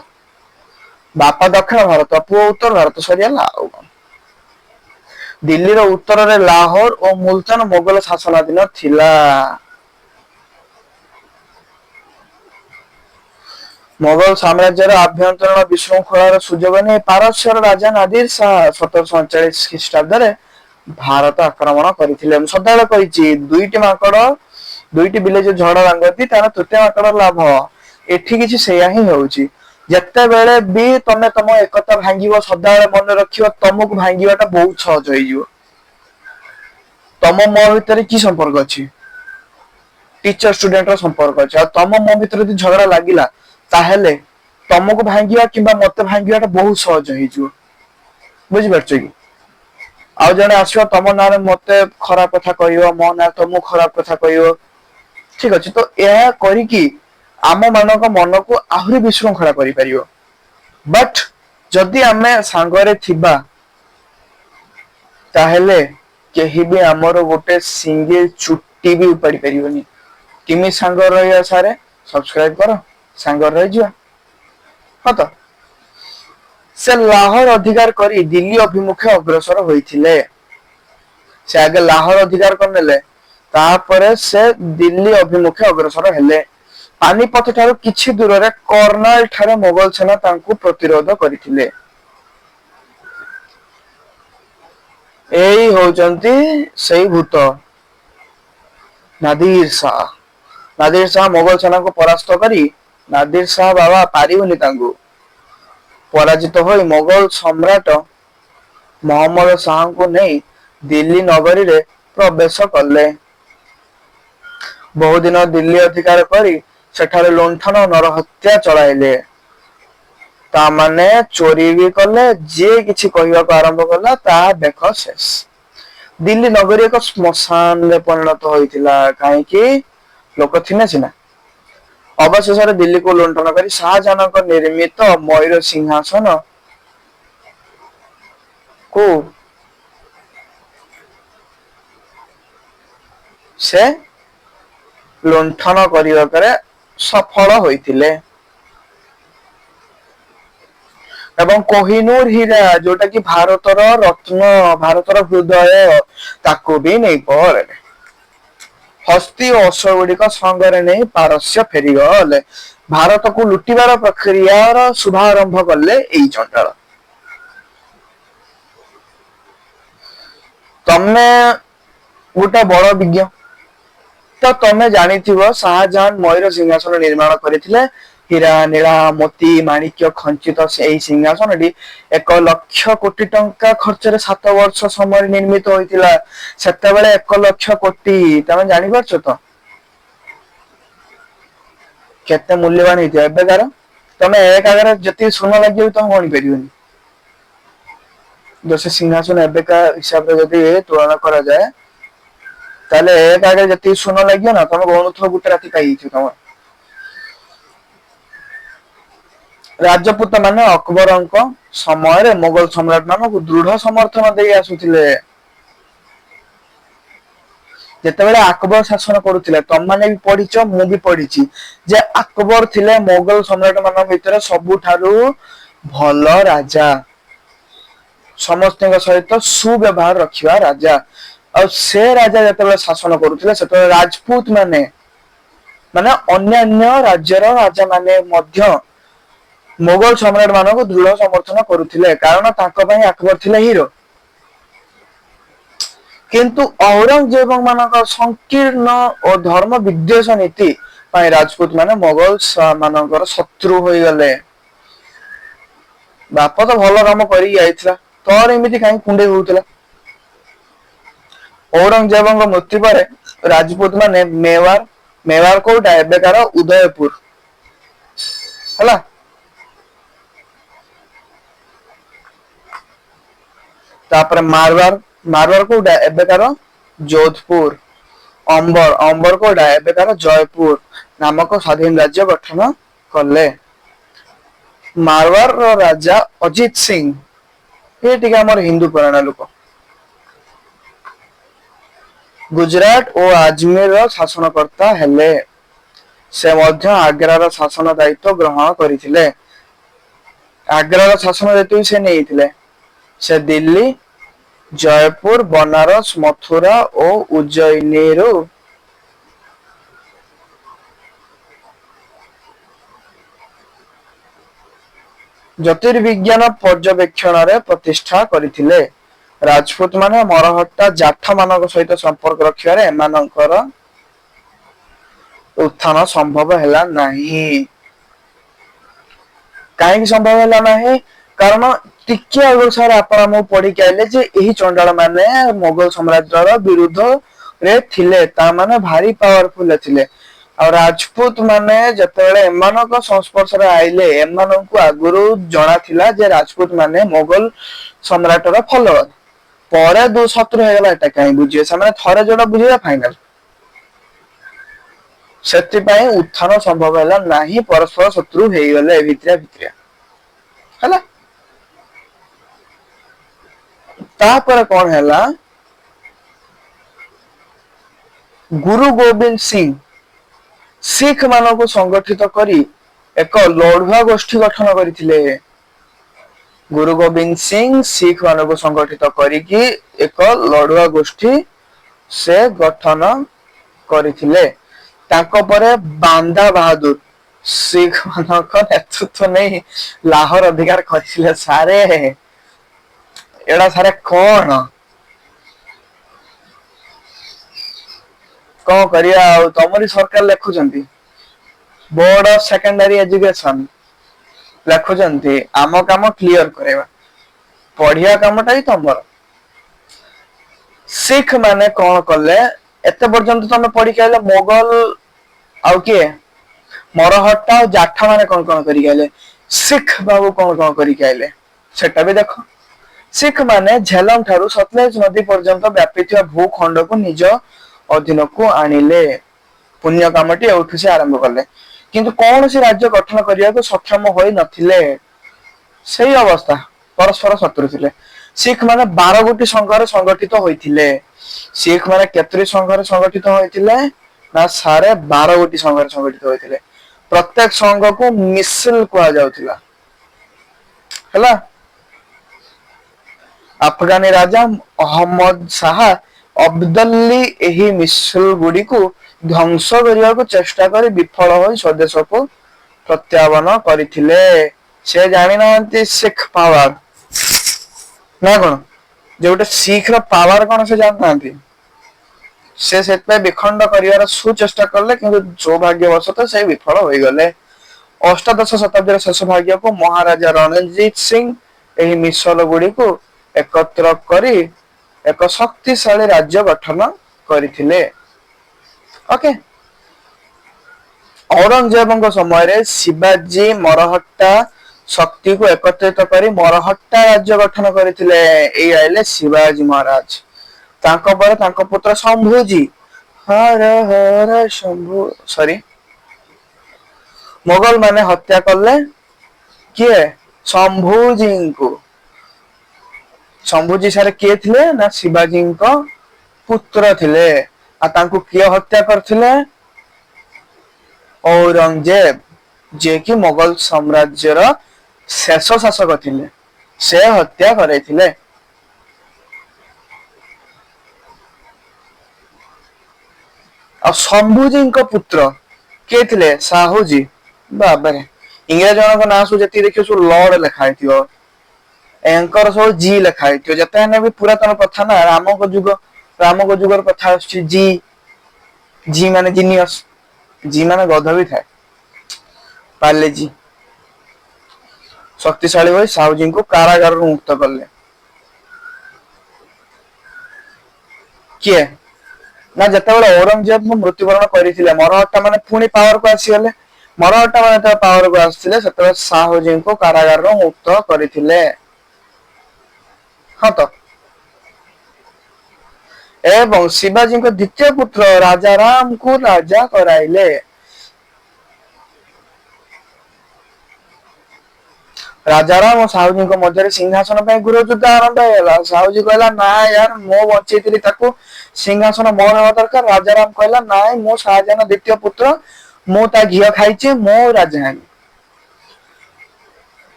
ବାପା ଦକ୍ଷିଣ ଭାରତ, ପୁଅ ଉତ୍ତର ଭାରତ, ସରିଗଲା ଆଉ କଣ। ଦିଲ୍ଲୀର ଉତ୍ତରରେ ଲାହୋର ଓ ମୁଲତାନ ମୋଗଲ ଶାସନାଧୀନ ଥିଲା। ମୋଗଲ ସାମ୍ରାଜ୍ୟର ଆଭ୍ୟନ୍ତରୀଣ ବିଶୃଙ୍ଖଳାର ସୁଯୋଗ ନେଇ ପାରସ୍ୟର ରାଜା ନାଦିର ଶାହ 1749 ଖ୍ରୀଷ୍ଟାବ୍ଦରେ ଭାରତ ଆକ୍ରମଣ କରିଥିଲେ। ମୁଁ ସଦାବେଳେ କହିଛି ଦୁଇଟି ବିଲେ ଯୋଉ ଝଡ଼ ଭାଙ୍ଗନ୍ତି ତାର ତୃତୀୟ ମାଙ୍କଡ ଲାଭ। ଏଠି କିଛି ସେଇଆ ହିଁ ହଉଛି। ଯେତେବେଳେ ବି ତମେ ତମ ଏକତା ଭାଙ୍ଗିବ ସଦାବେଳେ ମନେ ରଖିବ ତମକୁ ଭାଙ୍ଗିବାଟା ବହୁତ ସହଜ ହେଇଯିବ। ତମ ମୋ ଭିତରେ କି ସମ୍ପର୍କ ଅଛି? ଟିଚର ଷ୍ଟୁଡେଣ୍ଟ ର ସମ୍ପର୍କ ଅଛି। ଆଉ ତମ ମୋ ଭିତରେ ଯଦି ଝଗଡା ଲାଗିଲା ତାହେଲେ ତମକୁ ଭାଙ୍ଗିବା କିମ୍ବା ମତେ ଭାଙ୍ଗିବା ଟା ବହୁତ ସହଜ ହେଇଯିବ। ବୁଝିପାରୁଛ କି? ଆଉ ଜଣେ ଆସିବ ତମ ନାଁରେ ମତେ ଖରାପ କଥା କହିବ, ମୋ ନାଁରେ ତମକୁ ଖରାପ କଥା କହିବ। ଠିକ ଅଛି, ତ ଏହା କରିକି ଆମ ମାନଙ୍କ ମନକୁ ଆହୁରି ବିଶୃଙ୍ଖଳା କରିପାରିବ। ବଟ୍ ଯଦି ଆମେ ସାଙ୍ଗରେ ଥିବା ତାହେଲେ କେହି ବି ଆମର ଗୋଟେ ସିଙ୍ଗଲ ଚୁଟି ବି ଉପାଡି ପାରିବନି। କେମିତି ସାଙ୍ଗ ରହିବା ସାରେ? ସବସ୍କ୍ରାଇବ କର, ସାଙ୍ଗରେ ରହିଯିବା। ହଁ ତ? ସେ ଲାହୋର ଅଧିକାର କରି ଦିଲ୍ଲୀ ଅଭିମୁଖେ ଅଗ୍ରସର ହୋଇଥିଲେ। ସେ ଆଗେ ଲାହୋର ଅଧିକାର କରିନେଲେ, ତାପରେ ସେ ଦିଲ୍ଲୀ ଅଭିମୁଖେ ଅଗ୍ରସର ହେଲେ। ପାନିପଥ ଠାରୁ କିଛି ଦୂରରେ କର୍ଣ୍ଣାଲ ଠାରେ ମୋଗଲ ସେନା ତାଙ୍କୁ ପ୍ରତିରୋଧ କରିଥିଲେ। ଏଇ ହଉଛନ୍ତି ସେଇ ଭୂତ ନାଦିର ଶାହ। ନାଦିର ଶାହ ମୋଗଲ ସେନାଙ୍କୁ ପରାସ୍ତ କରି ନାଦିର ଶାହ ବାବା ପାରିବନି ତାଙ୍କୁ ପରାଜିତ ହୋଇ ମୋଗଲ ସମ୍ରାଟ ମହମ୍ମଦ ଶାହଙ୍କୁ ନେଇ ଦିଲ୍ଲୀ ନଗରୀରେ ପ୍ରବେଶ କଲେ। ବହୁଦିନ ଦିଲ୍ଲୀ ଅଧିକାର କରି ସେଠାରେ ଲୁଣ୍ଠନ ନରହତ୍ୟା ଚଳାଇଲେ। ତା ମାନେ ଚୋରି ବି କଲେ, ଯିଏ କିଛି କହିବାକୁ ଆରମ୍ଭ କଲା ତାହା ଦେଖ ଶେଷ। ଦିଲ୍ଲୀ ନଗରୀ ଏକ ଶ୍ମଶାନରେ ପରିଣତ ହୋଇଥିଲା। କାହିଁକି? ଲୋକ ଥିଲେ ସିନା। ଅବଶେଷରେ ଦିଲ୍ଲୀକୁ ଲୁଣ୍ଠନ କରି ଶାହଜାହାନଙ୍କ ନିର୍ମିତ ମୟୂର ସିଂହାସନ କୁ ସେ ଲୁଣ୍ଠନ କରିବାରେ ସଫଳ ହୋଇଥିଲେ। ଏବଂ କୋହିନୂର ହୀରା ଯୋଉଟା କି ଭାରତର ରତ୍ନ, ଭାରତର ହୃଦୟ, ତାକୁ ବି ନେଇ ପଳେଇଲେ। ହସ୍ତି ଓ ଅଶ୍ଵ ଗୁଡିକ ସଙ୍ଗରେ ନେଇ ପାରସ୍ୟ ଫେରିଗଲେ। ଭାରତକୁ ଲୁଟିବାର ପ୍ରକ୍ରିୟାର ଶୁଭାରମ୍ଭ କଲେ ଏଇ ଚଣ୍ଡାଳ। ତମେ ଗୋଟେ ବଡ ବିଜ୍ଞ, ତ ତମେ ଜାଣିଥିବ ଶାହଜାହାନ ମୟୂର ସିଂହାସନ ନିର୍ମାଣ କରିଥିଲେ। ହୀରା, ନୀଳା, ମୋତି, ମାଣିକ୍ୟ ଖଞ୍ଚିତ ଏହି ସିଂହାସନଟି 1,00,00,000,000 ଖର୍ଚ୍ଚରେ 7 ବର୍ଷ ସମୟରେ ନିର୍ମିତ ହୋଇଥିଲା। ସେତେବେଳେ 1,00,00,000,000,000, ତମେ ଜାଣିପାରୁଛ ତ କେତେ ମୂଲ୍ୟବାନ ହେଇଥିବ। ଏବେକାର ତମେ ଏକ ଆଗରେ ଯେତିକି ସୁନା ଲାଗିବ ତମେ ଗଣି ପାରିବନି। ଯୋଉ ସେ ସିଂହାସନ ଏବେକା ହିସାବରେ ଯଦି ତୁଳନା କରାଯାଏ ତାହେଲେ ଏକ ଆଗରେ ଯେତିକି ସୁନା ଲାଗିବ ନା ତମେ ଗଣୁଥିବ ଗୋଟେ ରାତି ପାଇଯାଇଥିବ ତମର। ରାଜପୁତ ମାନେ ଅକବରଙ୍କ ସମୟରେ ମୋଗଲ ସମ୍ରାଟ ମାନଙ୍କୁ ଦୃଢ ସମର୍ଥନ ଦେଇ ଆସୁଥିଲେ। ଯେତେବେଳେ ଆକବର ଶାସନ କରୁଥିଲେ, ତମମାନେ ବି ପଢିଛ ମୁଁ ବି ପଢିଛି, ଯେ ଆକବର ଥିଲେ ମୋଗଲ ସମ୍ରାଟ ମାନଙ୍କ ଭିତରେ ସବୁଠାରୁ ଭଲ ରାଜା। ସମସ୍ତଙ୍କ ସହିତ ସୁବ୍ୟବହାର ରଖିବା ରାଜା। ଆଉ ସେ ରାଜା ଯେତେବେଳେ ଶାସନ କରୁଥିଲେ ସେତେବେଳେ ରାଜପୁତ ମାନେ ଅନ୍ୟାନ୍ୟ ରାଜ୍ୟର ରାଜା ମାନେ ମଧ୍ୟ ମୋଗଲ ସମ୍ରାଟ ମାନଙ୍କୁ ଦୃଢ ସମର୍ଥନ କରୁଥିଲେ, କାରଣ ତାଙ୍କ ପାଇଁ ଆକବର ଥିଲେ ହିରୋ। କିନ୍ତୁ ଔରଙ୍ଗଜେବ ମାନଙ୍କ ସଂକୀର୍ଣ୍ଣ ଓ ଧର୍ମ ବିଦ୍ୱେଷ ନୀତି ପାଇଁ ରାଜପୁତ ମାନେ ମୋଗଲ ମାନଙ୍କର ଶତ୍ରୁ ହୋଇଗଲେ। ବାପ ତ ଭଲ କାମ କରିକି ଯାଇଥିଲା, ତୋର ଏମିତି କାହିଁ କୁଣ୍ଡେଇ ହଉଥିଲା। ଔରଙ୍ଗଜେବଙ୍କ ମୃତ୍ୟୁ ପରେ ରାଜପୁତ ମାନେ ମେୱାର କୋଉଟା ଏବେକାର ଉଦୟପୁର ହେଲା। ତାପରେ ମାରୱାର କୋଉଟା ଏବେକାର ଯୋଧପୁର। ଅମ୍ବର କୋଉଟା ଏବେକାର ଜୟପୁର ନାମକ ସ୍ଵାଧୀନ ରାଜ୍ୟ ଗଠନ କଲେ। ମାରୱାର ର ରାଜା ଅଜିତ ସିଂ, ଏ ଟିକେ ଆମର ହିନ୍ଦୁ ପୁରାଣ ଲୋକ। ଗୁଜରାଟ ଓ ଆଜମେର ର ଶାସନକର୍ତ୍ତା ହେଲେ। ସେ ମଧ୍ୟ ଆଗ୍ରାର ଶାସନ ଦାୟିତ୍ୱ ଗ୍ରହଣ କରିଥିଲେ। ଆଗ୍ରାର ଶାସନ ଯେତିକି ସେ ନେଇଥିଲେ, ସେ ଦିଲ୍ଲୀ, ଜୟପୁର, ବନାରସ, ମଥୁରା ଓ ଉଜ୍ଜୟିନୀରୁ ଜ୍ୟୋତିର୍ବିଜ୍ଞାନ ପର୍ଯ୍ୟବେକ୍ଷଣରେ ପ୍ରତିଷ୍ଠା କରିଥିଲେ। ରାଜପୁତ ମାନେ ମରହଟ୍ଟା ଜାଠ ମାନଙ୍କ ସହିତ ସମ୍ପର୍କ ରଖିବାରେ ଏମାନଙ୍କର ଉତ୍ଥାନ ସମ୍ଭବ ହେଲା ନାହିଁ। କାହିଁକି ସମ୍ଭବ ହେଲା ନାହିଁ? କାରଣ ଟିକେ ଆଗରୁ ସାର୍ ଆପଣ ଆମକୁ ପଢିକି ଆଇଲେ ଯେ ଏହି ଚଣ୍ଡାଳ ମାନେ ମୋଗଲ ସାମ୍ରାଜ୍ୟର ବିରୁଦ୍ଧରେ ଥିଲେ, ତା ମାନେ ଭାରି ପାୱାରଫୁଲ ଥିଲେ। ଆଉ ରାଜପୁତ ମାନେ ଯେତେବେଳେ ଏମାନଙ୍କ ସଂସ୍ପର୍ଶରେ ଆଇଲେ, ଏମାନଙ୍କୁ ଆଗରୁ ଜଣା ଥିଲା ଯେ ରାଜପୁତ ମାନେ ମୋଗଲ ସମ୍ରାଟର ଫଲୋଅର। ପରେ ଶତ୍ରୁ ହେଇଗଲା, ଏଟା କାହିଁ ବୁଝିବେ? ସେମାନେ ଥରେ ଯୋଉଟା ବୁଝିବେ ଫାଇନାଲ। ସେଥିପାଇଁ ଉତ୍ଥାନ ସମ୍ଭବ ହେଲା ନାହିଁ, ପରସ୍ପର ଶତ୍ରୁ ହେଇଗଲେ ଭିତରିଆ ଭିତରିଆ ହେଲା। ତାପରେ କଣ ହେଲା? ଗୁରୁ ଗୋବିନ୍ଦ ସିଂ ଶିଖ ମାନଙ୍କୁ ସଂଗଠିତ କରି ଏକ ଲଢୁଆ ଗୋଷ୍ଠୀ ଗଠନ କରିଥିଲେ। ଗୁରୁ ଗୋବିନ୍ଦ ସିଂ ଶିଖ ମାନଙ୍କୁ ସଂଗଠିତ କରିକି ଏକ ଲଢୁଆ ଗୋଷ୍ଠୀ ସେ ଗଠନ କରିଥିଲେ। ତାଙ୍କ ପରେ ବାନ୍ଦା ବାହାଦୁର ଶିଖ ମାନଙ୍କ ନେତୃତ୍ୱ ନେଇ ଲାହୋର ଅଧିକାର କରିଥିଲେ। ସାରେ ଏଡା ସାରେ କଣ? କଣ କରିବା ଆଉ, ତମରି ସରକାର ଲେଖୁଛନ୍ତି ବୋର୍ଡ ଅଫ ସେକେଣ୍ଡାରୀ ଏଜୁକେସନ ଲେଖୁଛନ୍ତି ଆମ କାମ କ୍ଲିୟର କରିବା, ପଢିଆ କାମଟା ହିଁ ତମର। ଶିଖ ମାନେ କଣ କଲେ? ଏତେ ପର୍ଯ୍ୟନ୍ତ ତମେ ପଢିକି ଆଇଲ ମୋଗଲ ଆଉ କିଏ ମରହଟ୍ଟା ଆଉ ଜାଠା ମାନେ କଣ କଣ କରିକି ଆଇଲେ, ଶିଖ ବାବୁ କଣ କଣ କରିକି ଆଇଲେ ସେଟା ବି ଦେଖ। ଶିଖ ମାନେ ଝେଲମ ଠାରୁ ସତଲେଜ ନଦୀ ପର୍ଯ୍ୟନ୍ତ ବ୍ୟାପିଥିବା ଭୂଖଣ୍ଡକୁ ନିଜ ଅଧୀନକୁ ଆଣିଲେ। ପୁଣ୍ୟ କାମଟି ଏଉଠୁ ସେ ଆରମ୍ଭ କଲେ, କିନ୍ତୁ କୌଣସି ରାଜ୍ୟ ଗଠନ କରିବାକୁ ସକ୍ଷମ ହୋଇ ନଥିଲେ। ସେଇ ଅବସ୍ଥା, ପରସ୍ପର ଶତ୍ରୁ ଥିଲେ। ଶିଖ ମାନେ 12 ଗୋଟି ସଂଘରେ ସଂଗଠିତ ହୋଇଥିଲେ। ଶିଖ ମାନେ କେତୋଟି ସଂଘରେ ସଂଗଠିତ ହୋଇଥିଲେ? ନା ସାଢେ 12 ଗୋଟି ସଂଘରେ ସଂଗଠିତ ହୋଇଥିଲେ। ପ୍ରତ୍ୟେକ ସଂଘକୁ ମିସିଲ କୁହାଯାଉଥିଲା ହେଲା। ଆଫଗାନୀ ରାଜା ଅହମ୍ମଦ ଶାହା ଅବଦଲ୍ଲୀ ଏହି ମିସିଲ ଗୁଡିକୁ ଧ୍ୱଂସ କରିବାକୁ ଚେଷ୍ଟା କରି ବିଫଳ ହୋଇ ସ୍ୱଦେଶକୁ ପ୍ରତ୍ୟାବର୍ତ୍ତନ କରିଥିଲେ। ସେ ଜାଣିନାହାନ୍ତି ଶିଖ ପାୱାର ନା କଣ, ଯେ ଗୋଟେ ଶିଖ ର ପାୱାର କଣ ସେ ଜାଣିନାହାନ୍ତି। ସେ ସେଥିପାଇଁ ବିଖଣ୍ଡ କରିବାର ସୁଚେଷ୍ଟା କଲେ, କିନ୍ତୁ ସୌଭାଗ୍ୟବଶତଃ ସେ ବିଫଳ ହୋଇଗଲେ। ଅଷ୍ଟାଦଶ ଶତାବ୍ଦୀର ଶେଷ ଭାଗକୁ ମହାରାଜା ରଣଜିତ ସିଂ ଏହି ମିସଲ ଗୁଡିକୁ ଏକତ୍ର କରି ଏକ ଶକ୍ତିଶାଳୀ ରାଜ୍ୟ ଗଠନ କରିଥିଲେ। ଓକେ। ଔରଙ୍ଗଜେବଙ୍କ ସମୟରେ ଶିବାଜୀ ମରହଟ୍ଟା ଶକ୍ତିକୁ ଏକତ୍ରିତ କରି ମରହଟ୍ଟା ରାଜ୍ୟ ଗଠନ କରିଥିଲେ। ଏଇ ଆଇଲେ ଶିବାଜୀ ମହାରାଜ। ତାଙ୍କ ପରେ ତାଙ୍କ ପୁତ୍ର ଶମ୍ଭୁଜୀ, ହର ହର ଶମ୍ଭୁ, ସରି ମୋଗଲ ମାନେ ହତ୍ୟା କଲେ କିଏ? ଶମ୍ଭୁଜୀଙ୍କୁ। ଶମ୍ଭୁଜୀ ସାରେ କିଏ ଥିଲେ? ନା ଶିବାଜୀଙ୍କ ପୁତ୍ର ଥିଲେ। ଆଉ ତାଙ୍କୁ କିଏ ହତ୍ୟା କରିଥିଲେ? ଔରଙ୍ଗଜେବ, ଯିଏକି ମୋଗଲ ସାମ୍ରାଜ୍ୟର ଶେଷ ଶାସକ ଥିଲେ, ସେ ହତ୍ୟା କରାଇଥିଲେ। ଆଉ ଶମ୍ଭୁଜୀଙ୍କ ପୁତ୍ର କିଏ ଥିଲେ? ସାହୁଜୀ। ବାବାରେ, ଇଂରେଜ ମାନଙ୍କ ନାଁ ସବୁ ଯେତିକି ଦେଖିବ ସବୁ ଲର୍ଡ ଲେଖା ହେଇଥିବ। ଏଙ୍କର ସବୁ ଜି ଲେଖା ହେଇଥିବ। ଯେତେ ହେଲେ ବି ପୁରାତନ କଥା ନା, ରାମଙ୍କ ଯୁଗର କଥା ଆସୁଛି। ଜି ମାନେ ଜିନିୟସ, ଜି ମାନେ ଗଧ ବି ଥାଏ। ପାଲେଜି ଶକ୍ତିଶାଳୀ ହୋଇ ସାହୁଜୀଙ୍କୁ କାରାଗାରରୁ ମୁକ୍ତ କଲେ। କିଏ? ନା ଯେତେବେଳେ ଔରଙ୍ଗଜେବ ମୃତ୍ୟୁବରଣ କରିଥିଲେ, ମରହଟ୍ଟା ମାନେ ପୁଣି ପାୱାରକୁ ଆସିଗଲେ। ମରହଟ୍ଟା ମାନେ ଯେତେବେଳେ ପାୱାରକୁ ଆସିଥିଲେ, ସେତେବେଳେ ସାହୁଜୀଙ୍କୁ କାରାଗାରରୁ ମୁକ୍ତ କରିଥିଲେ। ହଁ ତ। ଏବଂ ଶିବାଜୀଙ୍କ ଦ୍ଵିତୀୟ ପୁତ୍ର ରାଜାରାମଙ୍କୁ ରାଜା କରାଇଲେ। ରାଜାରାମ ଓ ସାହୁଜୀଙ୍କ ମଧ୍ୟରେ ସିଂହାସନ ପାଇଁ ଗୃହ ଯୁଦ୍ଧ ଆରମ୍ଭ ହେଇଗଲା। ସାହୁଜୀ କହିଲା ନା ୟାର, ମୁଁ ବଞ୍ଚେଇଥିଲି ତାକୁ, ସିଂହାସନ ମୋର ହେବା ଦରକାର। ରାଜାରାମ କହିଲା ନାଇଁ, ମୁଁ ଶାହାଜାହାନ ଦ୍ଵିତୀୟ ପୁତ୍ର, ମୁଁ ତା ଘିଅ ଖାଇଛି, ମୁଁ ରାଜା ହେବି।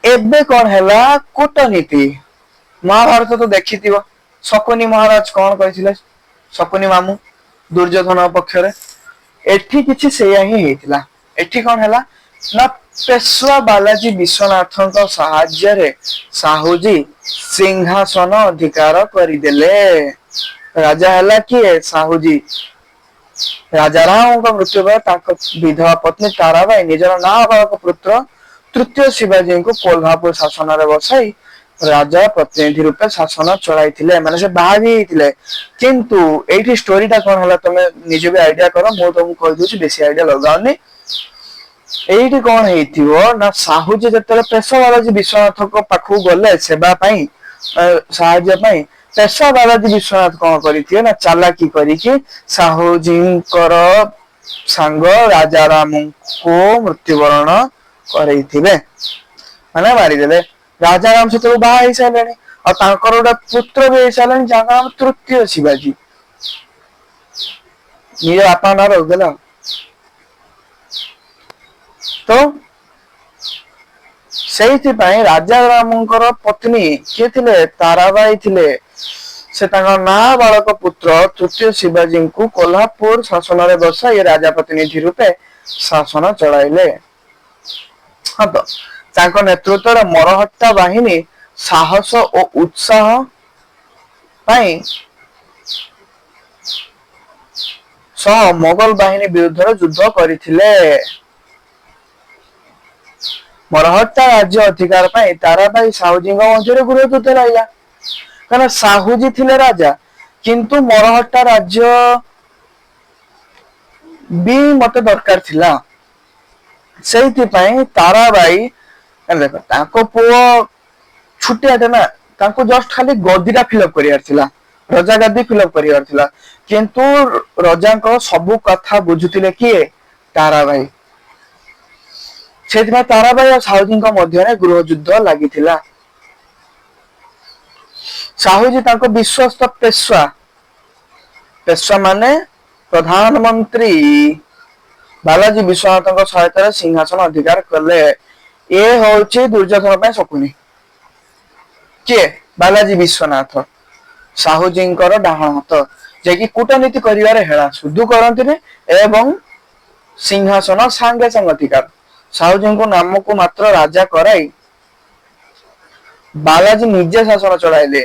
ଏବେ କଣ ହେଲା? କୂଟନୀତି। ମହାଭାରତ ତ ଦେଖିଥିବ, ଶକୁନି ମହାରାଜ କଣ କହିଥିଲେ? ଶକୁନି ମାମୁଁ ଦୁର୍ଯ୍ୟୋଧନ ପକ୍ଷରେ। ଏଠି କିଛି ସେଇୟା ହିଁ ହେଇଥିଲା। ଏଠି କଣ ହେଲା ନା पेशवा बालाजी विश्वनाथ साहाଯ୍य साहूजी सिंहासन अधिकार करदेले। राजा है किए साहूजी। राजा राम मृत्यु पर विधवा पत्नी ताराबाई निजर नाबालक पुत्र तृतीय शिवाजी को कोल्हापुर शासन में बसाई राजा प्रतिनिधि रूपे शासन चलाई माने से बाहा भी होते। किंतु एठी स्टोरीटा कौन है तुम निजे भी आइडिया कर मु तुमको कहि दूची बेसी आइडिया लगाउनी। एठी कौन हेतिवो ना साहूजी जतले पेशवा बालाजी विश्वनाथ को पाखु गले सेवा पई साहाय्य पई पेशवा बालाजी विश्वनाथ कौन करथिए ना चालाकी करिकि साहूजींकर सांग राजा राम को मृत्युवरण करैथिले माने मारी देले। राजा राम से तो बाहा सारे और गोटे पुत्र भी सारे नाम तृतीय शिवाजी निज बापा ना रखदेला। तो से राजा रामकर पत्नी किए थे ताराबाई थे से नाबालक पुत्र तृतीय शिवाजी को कोल्हापुर शासन में बसाई राजा प्रतिनिधि रूपे शासन चलाइले। हाँ तो नेतृत्व मरहट्टा बाहिनी साहस और उत्साह पाई सह मोगल बाहिनी विरुद्ध युद्ध करथिले। मरहट्टा राज्य अधिकार पाई ताराबाई साहूजी मध्य गृह युद्ध रहा कारण साहूजी थिले राजा किंतु मरहट्टा राज्य भी मत दरकार थिला से ताराबाई देख पुओ छुटियाटे ना जस्ट खाली गदीटा फिलअप कर रजा गदी फिलअप कर किंतु रजा सबू कथा बुझुतिले किए ताराबाई से ताराबाई और साहूजी मध्य गृह युद्ध लगी। साहूजी विश्वस्त पेशवा पेशवा माने प्रधानमंत्री बालाजी विश्वनाथ सहायता सिंहासन अधिकार कले। ये हूँ दुर्योधन शकुनी किए बालाजी विश्वनाथ साहूजी डाहाण हाथ जे कूटनीति कर हेला सुधु करते एवं सिंहासन सांगे सांग अधिकार साहूजी को नाम को मात्र राजा कराई बालाजी निजे शासन चलाइले।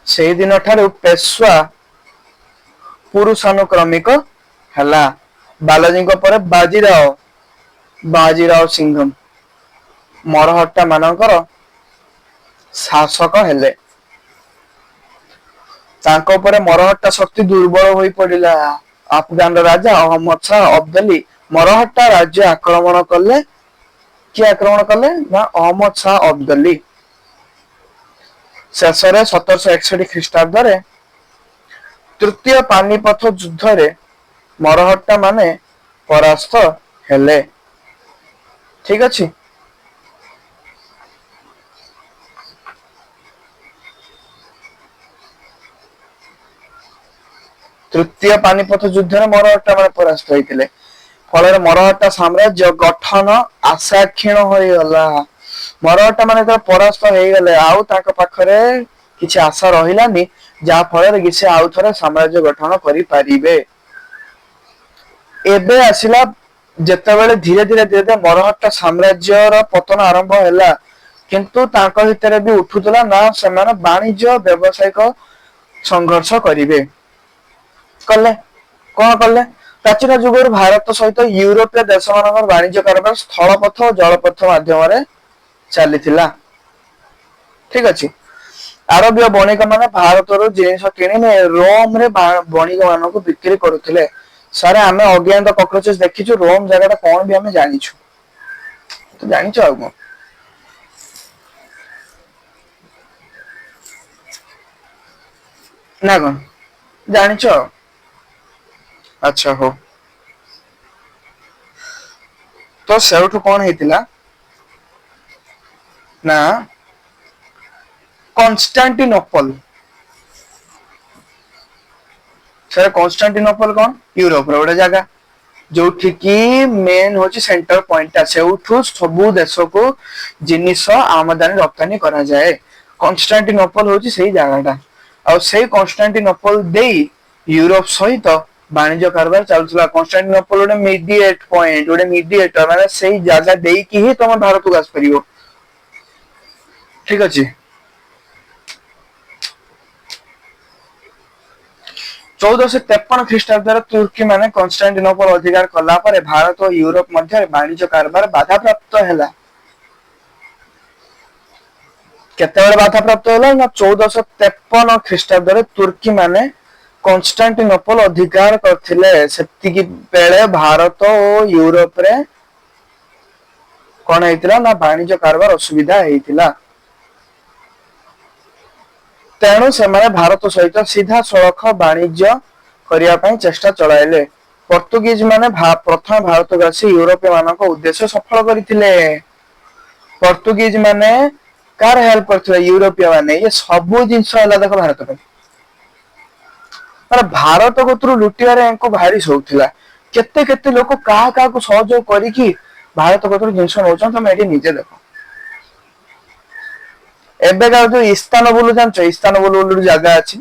से दिन ठारू पेशवा पुरुषानुक्रमिक हला बालाजी पर बाजीराव सिंघम मरहट्टा मानकर शासक हेले। मरहट्टा शक्ति दुर्बल हो पड़ा। अफगान राजा अहमद शाह अब्दाली मरहट्टा राज्य आक्रमण कले। किए आक्रमण कले ना अहमद शाह अब्दाली शेष 1761 ख्रीष्टाब्द तृतीय पानीपथ युद्ध रे मरहट्टा माने परास्त हेले। ठीक अच्छे तृतीय पानीपथ युद्ध में मरहट्टा माने परास्त होइतिले फल मरहट्टा साम्राज्य गठन आशा क्षीण होइगला। मरहट्टा माने तो परास्त हो गले आउ ताक पाखरे किछि आशा रहिलानी जा फल रे से आउ थरे साम्राज्य गठन करि परिबे। एबे आसिला जेतेबेले धीरे धीरे धीरे मरहट्टा साम्राज्य रो पतन आरंभ हैला किंतु ताक भितरे भी उठुतला ना समान वाणिज्य व्यवसायिक संघर्ष करिवे कले कोन कले। प्राचीन युग भारत सहित यूरोपीय देश मान वाणिज्य कारोबार स्थलपथ और जलपथ माध्यम चली। ठीक अच्छे आरबीय बणिक मान भारत जिन किणी रोम रे बणिक मान को बिक्री करुले। सारे आम अज्ञात कॉकरोचेस देखीचु रोम जगह कौन भी आम जानिछु तो जानिछु आ ना कौन जानिछु। अच्छा हो तो सेठू कौन हेतिला ना कॉन्स्टेंटिनोपल। सर कॉन्स्टेंटिनोपल कौन यूरोप रो गोटे जगह जो कि मेन होची सेंटर पॉइंट सेठू सबु देश को जिनिस आमदानी रप्तानी करा जाए। कॉन्स्टेंटिनोपल होची सही जगहटा और सही कॉन्स्टेंटिनोपल दे यूरोप सहित ବାଣିଜ୍ୟ କାରବାର ଚାଲୁଥିଲା। କନଷ୍ଟାଣ୍ଟିନୋପଲ ଗୋଟେ ମିଡିଏଟ ପଏଣ୍ଟ, ଗୋଟେ ମିଡିଏଟର, ମାନେ ସେଇ ଜାଗା ଦେଇକି ହିଁ ତମେ ଭାରତକୁ ଆସିପାରିବ। ଠିକ ଅଛି। 1453 ଖ୍ରୀଷ୍ଟାବ୍ଦରେ ତୁର୍କୀ ମାନେ କନଷ୍ଟାଣ୍ଟିନୋପଲ ଅଧିକାର କଲା ପରେ ଭାରତ ଓ ୟୁରୋପ ମଧ୍ୟରେ ବାଣିଜ୍ୟ କାରବାର ବାଧାପ୍ରାପ୍ତ ହେଲା। କେତେବେଳେ ବାଧାପ୍ରାପ୍ତ ହେଲା ନା 1453 ଖ୍ରୀଷ୍ଟାବ୍ଦରେ ତୁର୍କୀ ମାନେ କନଷ୍ଟାଣ୍ଟିନୋପଲ ଅଧିକାର କରିଥିଲେ। ସେତିକି ବେଳେ ଭାରତ ଓ ୟୁରୋପରେ କଣ ହେଇଥିଲା ନା ବାଣିଜ୍ୟ କାରବାର ଅସୁବିଧା ହେଇଥିଲା। ତେଣୁ ସେମାନେ ଭାରତ ସହିତ ସିଧାସଳଖ ବାଣିଜ୍ୟ କରିବା ପାଇଁ ଚେଷ୍ଟା ଚଳାଇଲେ। ପର୍ତ୍ତୁଗିଜ ମାନେ ପ୍ରଥମେ ଭାରତକୁ ଆସି ୟୁରୋପୀୟ ମାନଙ୍କ ଉଦ୍ଦେଶ୍ୟ ସଫଳ କରିଥିଲେ। ପର୍ତ୍ତୁଗିଜ ମାନେ କାହାର ହେଲ୍ପ କରିଥିଲେ? ୟୁରୋପୀୟ ମାନେ। ଇଏ ସବୁ ଜିନିଷ ହେଲା ଦେଖ ଭାରତ ପାଇଁ। ଭାରତ କତରୁ ଲୁଟିବାରେ ୟାଙ୍କୁ ଭାରି ସଉକ ଥିଲା। କେତେ କେତେ ଲୋକ କାହା କାହାକୁ ସହଯୋଗ କରିକି ଭାରତ କତରୁ ଜିନିଷ ନଉଛନ୍ତି, ତମେ ଏଠି ନିଜେ ଦେଖ। ଏବେକା ଯୋଉ ଇସ୍ତାନବୁଲ ଜାଣିଛ? ଇସ୍ତାନବୁଲ ବୋଲି ଗୋଟେ ଜାଗା ଅଛି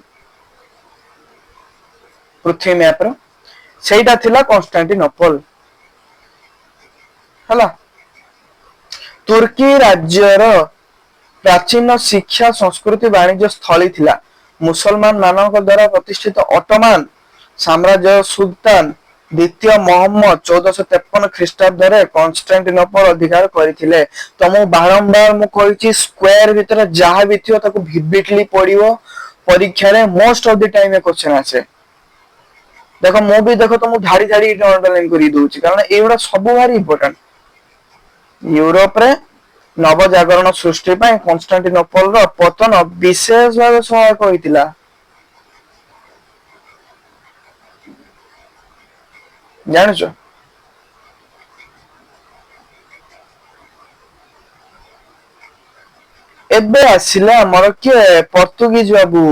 ପୃଥିବୀ ମ୍ୟାପର, ସେଇଟା ଥିଲା କନଷ୍ଟାଣ୍ଟିନୋପଲ ହେଲା। ତୁର୍କୀ ରାଜ୍ୟର ପ୍ରାଚୀନ ଶିକ୍ଷା, ସଂସ୍କୃତି, ବାଣିଜ୍ୟ ସ୍ଥଳୀ ଥିଲା। ମୁସଲମାନ ମାନଙ୍କ ଦ୍ୱାରା ପ୍ରତିଷ୍ଠିତ ଅଟୋମାନ ସାମ୍ରାଜ୍ୟ ସୁଲତାନ ଦ୍ୱିତୀୟ ମହମ୍ମଦ 1453 ଖ୍ରୀଷ୍ଟାବ୍ଦରେ କନଷ୍ଟାଣ୍ଟିନୋପଲ ଅଧିକାର କରିଥିଲେ। ତମକୁ ବାରମ୍ବାର ମୁଁ କହିଛି, ସ୍କ୍ୱାର ଭିତରେ ଯାହା ବି ଥିବ ତାକୁ ଭିଭିଡଲି ପଢିବ। ପରୀକ୍ଷାରେ most of the time question ଆସେ। ଦେଖ ମୁଁ ବି ଦେଖ ତମକୁ ଧାଡି ଧାଡି ଅଣ୍ଡରଲାଇନ କରି ଦଉଛି, କାରଣ ଏଇଗୁଡା ସବୁ ଭାରି ଇମ୍ପୋର୍ଟାଣ୍ଟ। ୟୁରୋପରେ ନବଜାଗରଣ ସୃଷ୍ଟି ପାଇଁ କନଷ୍ଟାଣ୍ଟିନୋପଲର ପତନ ବିଶେଷ ଭାବେ ସହାୟକ ହୋଇଥିଲା। ଜାଣିଛ? ଏବେ ଆସିଲା ଆମର କିଏ? ପର୍ତ୍ତୁଗିଜ ବାବୁ।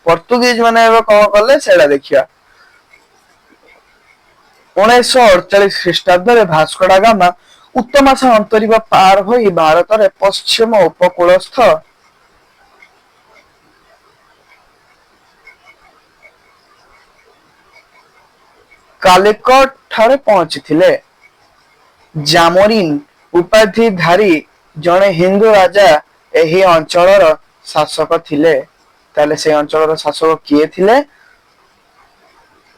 ପର୍ତ୍ତୁଗିଜ ମାନେ ଏବେ କଣ କଲେ ସେଇଟା ଦେଖିବା। 1948 ଖ୍ରୀଷ୍ଟାବ୍ଦରେ ଭାସ୍କୋଡା ଗାମା ଉତ୍ତମାସ ଅନ୍ତରୀପ ପାର ହୋଇ ଭାରତରେ ପଶ୍ଚିମ ଉପକୂଳସ୍ଥ କାଲିକଟ ଠାରେ ପହଞ୍ଚିଥିଲେ। ଜାମୋରିନ ଉପାଧିଧାରୀ ଜଣେ ହିନ୍ଦୁ ରାଜା ଏହି ଅଞ୍ଚଳର ଶାସକ ଥିଲେ। ତାହେଲେ ସେ ଅଞ୍ଚଳର ଶାସକ କିଏ ଥିଲେ?